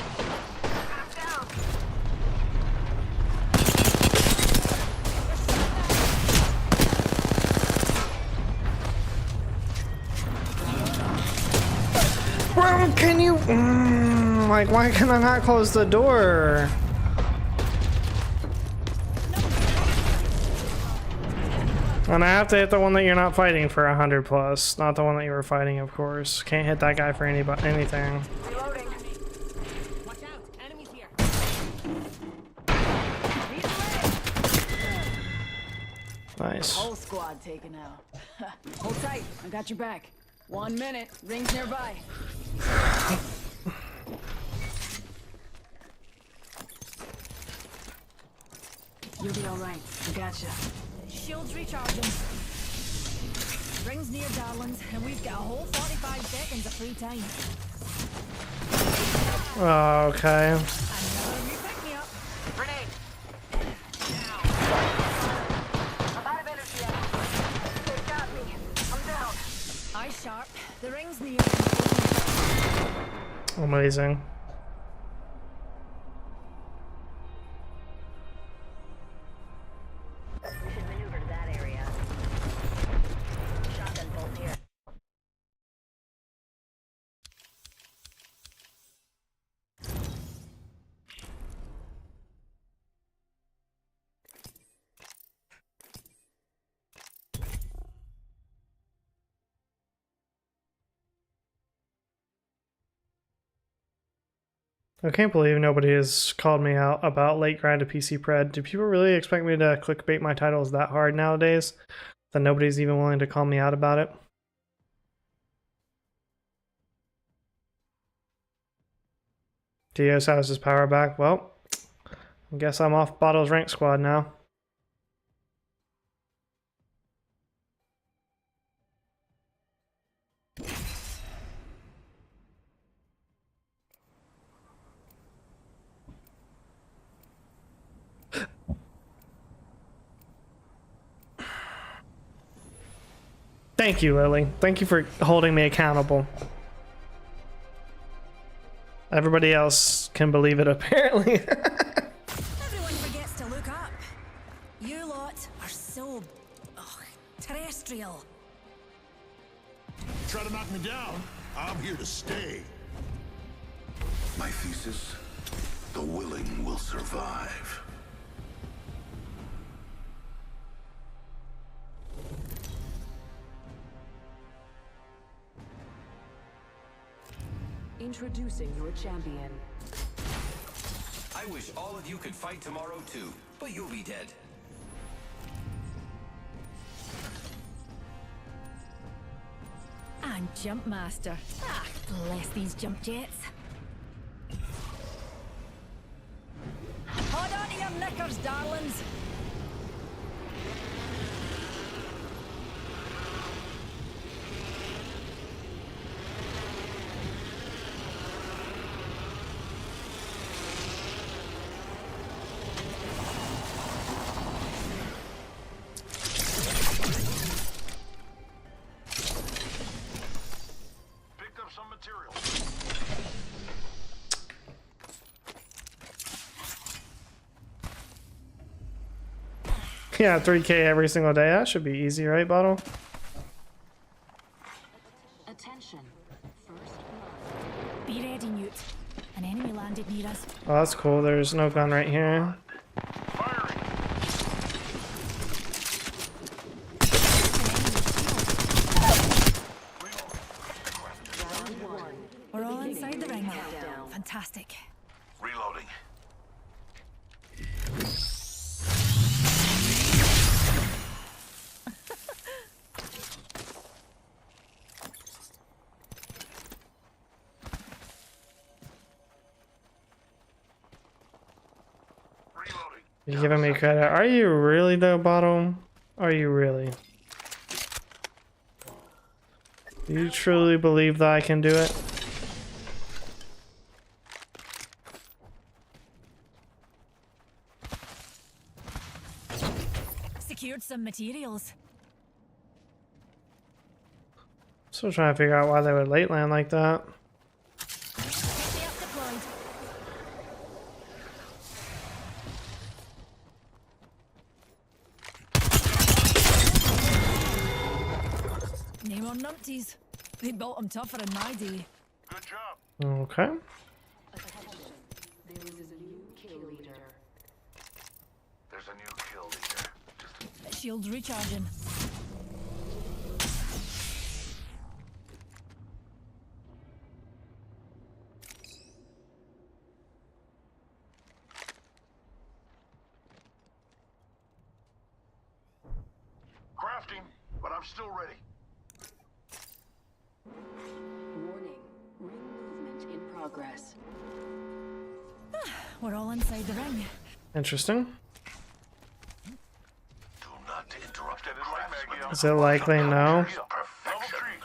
I'm down. Well, can you... like, why can I not close the door? And I have to hit the one that you're not fighting for 100 plus, not the one that you were fighting, of course. Can't hit that guy for anything. Reloading. Watch out, enemies here. Nice. Whole squad taken out. Hold tight, I got your back. 1 minute, rings nearby. You'll be all right. I gotcha. Shields recharging. Rings near, darlings, and we've got a whole 45 seconds of free time. Oh, okay. Another you pick me up. Grenade. I'm out of energy ammo. They've got me. I'm down. Eye sharp. The ring's near. Amazing. We should maneuver to that area. Shotgun bolt here. I can't believe nobody has called me out about late grind to PC Pred. Do people really expect me to clickbait my titles that hard nowadays that nobody's even willing to call me out about it? Dios has his power back. Well, I guess I'm off Bottle's rank squad now. Thank you, Lily. Thank you for holding me accountable. Everybody else can believe it, apparently. Everyone forgets to look up. You lot are so terrestrial. Try to knock me down. I'm here to stay. My thesis: the willing will survive. Introducing your champion. I wish all of you could fight tomorrow too, but you'll be dead. And Jump Master. Ah, bless these jump jets. Hold on to your knickers, darlings. Picked up some material. Yeah, 3K every single day. That should be easy, right, Bottle? Attention. First blood. Be ready, Newt. An enemy landed near us. Oh, that's cool. There's no gun right here. We're all inside the ring now. Fantastic. Reloading. You're giving me credit. Are you really though, Bottom? Are you really? Do you truly believe that I can do it? Secured some materials. Still trying to figure out why they would late land like that. Deployed. Name on numpties. They built them tougher in my day. Good job. Okay. There is a new kill leader. There's a new kill leader. Shields recharging. Crafting, but I'm still ready. Warning. Ring movement in progress. We're all inside the ring. Interesting. Do not interrupt the craftsman. Is it likely no? Perfection.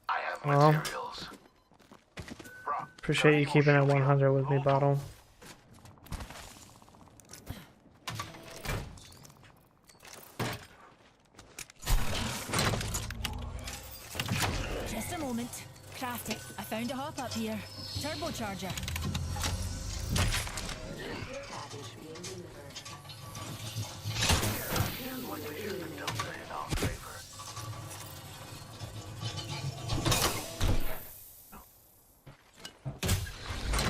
I have Well, materials. appreciate you keeping it 100 with me, Bottle. Just a moment. Craft it. I found a hop up here. Turbocharger.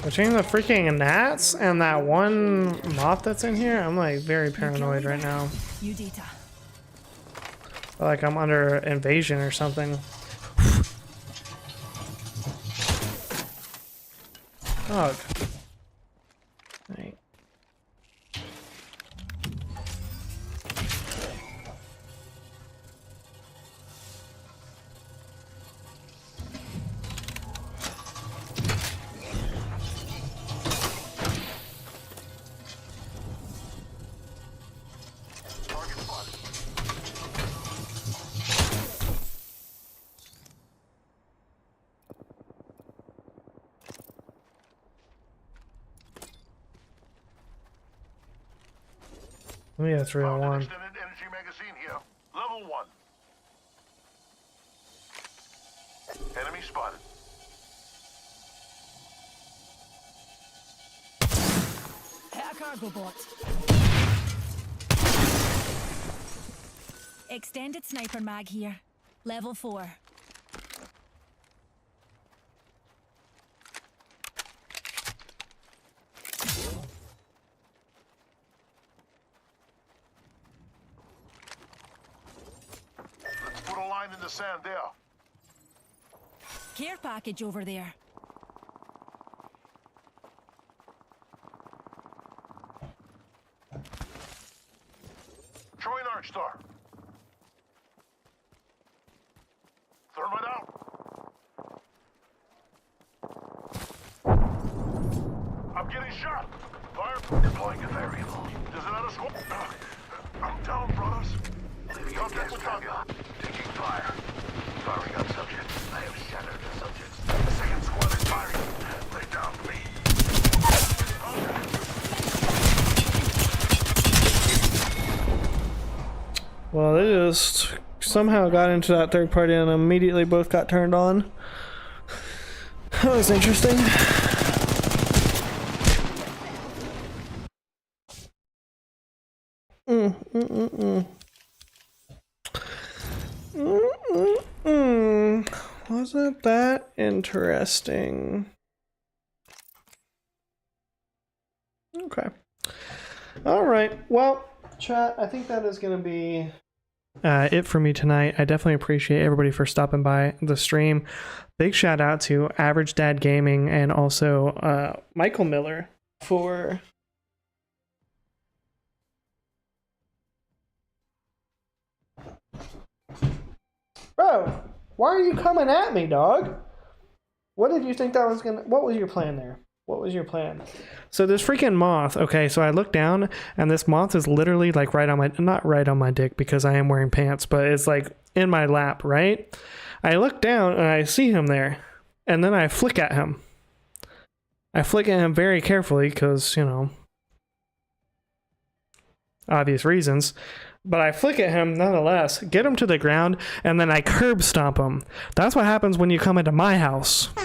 Between the freaking gnats and that one moth that's in here, I'm like very paranoid right now. New data. Like I'm under invasion or something. Ugh. Right. Yeah, 301. Extended energy magazine here. Level 1. Enemy spotted. Hit a cargo bot. Extended sniper mag here. Level 4. Let's put a line in the sand there. Care package over there. Throwing Arc Star. Thermite out. I'm getting shot. Fire. Deploying a variable. There's another squad. I'm down, brothers. Contact with target. Taking fire. Firing on subject. I have shattered the subjects. The second squad is firing. Lay down, please. Well, they just somehow got into that third party and immediately both got turned on. That was interesting. Wasn't that interesting? Okay. All right. Well, chat, I think that is going to be it for me tonight. I definitely appreciate everybody for stopping by the stream. Big shout out to Average Dad Gaming and also Michael Miller for Bro, why are you coming at me, dog? What did you think that was gonna... What was your plan there? What was your plan? So this freaking moth, okay, so I look down and this moth is literally like right on my... Not right on my dick because I am wearing pants, but it's like in my lap, right? I look down and I see him there. And then I flick at him. I flick at him very carefully because, you know, obvious reasons. But I flick at him nonetheless, get him to the ground, and then I curb stomp him. That's what happens when you come into my house. I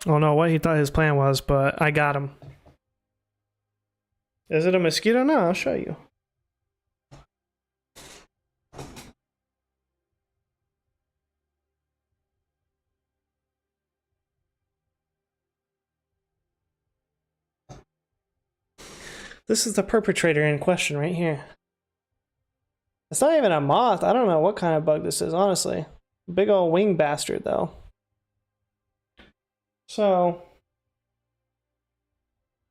don't know what he thought his plan was, but I got him. Is it a mosquito? No, I'll show you. This is the perpetrator in question right here. It's not even a moth. I don't know what kind of bug this is, honestly. Big old wing bastard, though. So,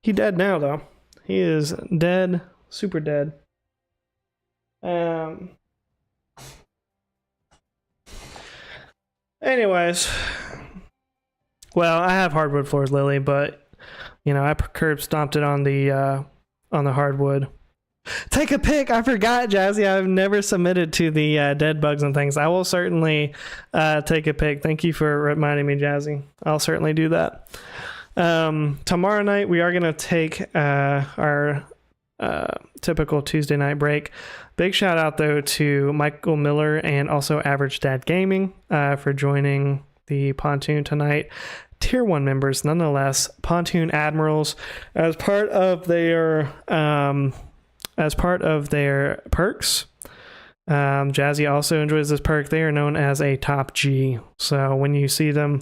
he dead now, though. He is dead, super dead. Anyways, well, I have hardwood floors, Lily, but you know, I curb stomped it on the hardwood. Take a pic. I forgot, Jazzy. I've never submitted to the dead bugs and things. I will certainly take a pic. Thank you for reminding me, Jazzy. I'll certainly do that. Tomorrow night, we are going to take our typical Tuesday night break. Big shout out, though, to Michael Miller and also Average Dad Gaming for joining the pontoon tonight. Tier 1 members, nonetheless, pontoon admirals, as part of their perks. Jazzy also enjoys this perk. They are known as a top G. So when you see them,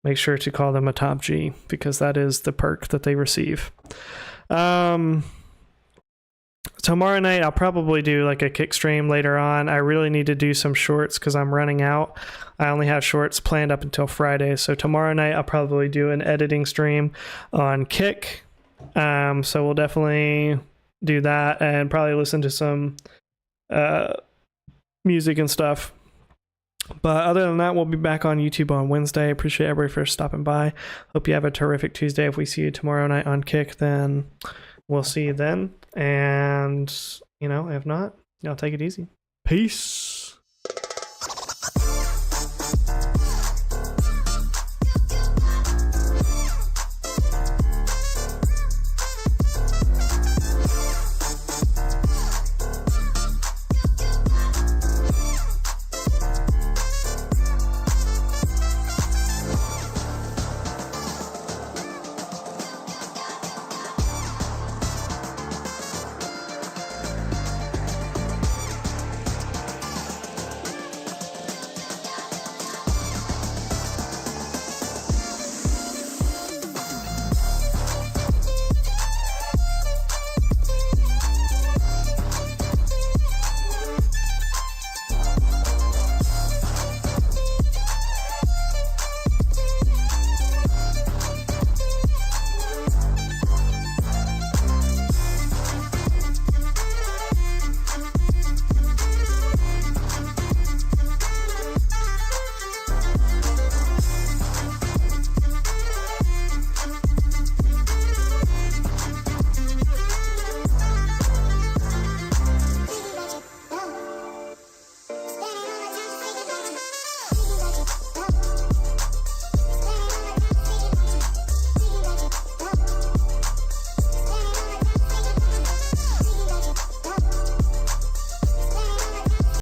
make sure to call them a top G because that is the perk that they receive. Tomorrow night, I'll probably do like a kick stream later on. I really need to do some shorts because I'm running out. I only have shorts planned up until Friday. So tomorrow night, I'll probably do an editing stream on Kick. So we'll definitely do that and probably listen to some music and stuff. But other than that, we'll be back on YouTube on Wednesday. Appreciate everybody for stopping by. Hope you have a terrific Tuesday. If we see you tomorrow night on Kick, then we'll see you then. And, you know, if not, y'all take it easy. Peace.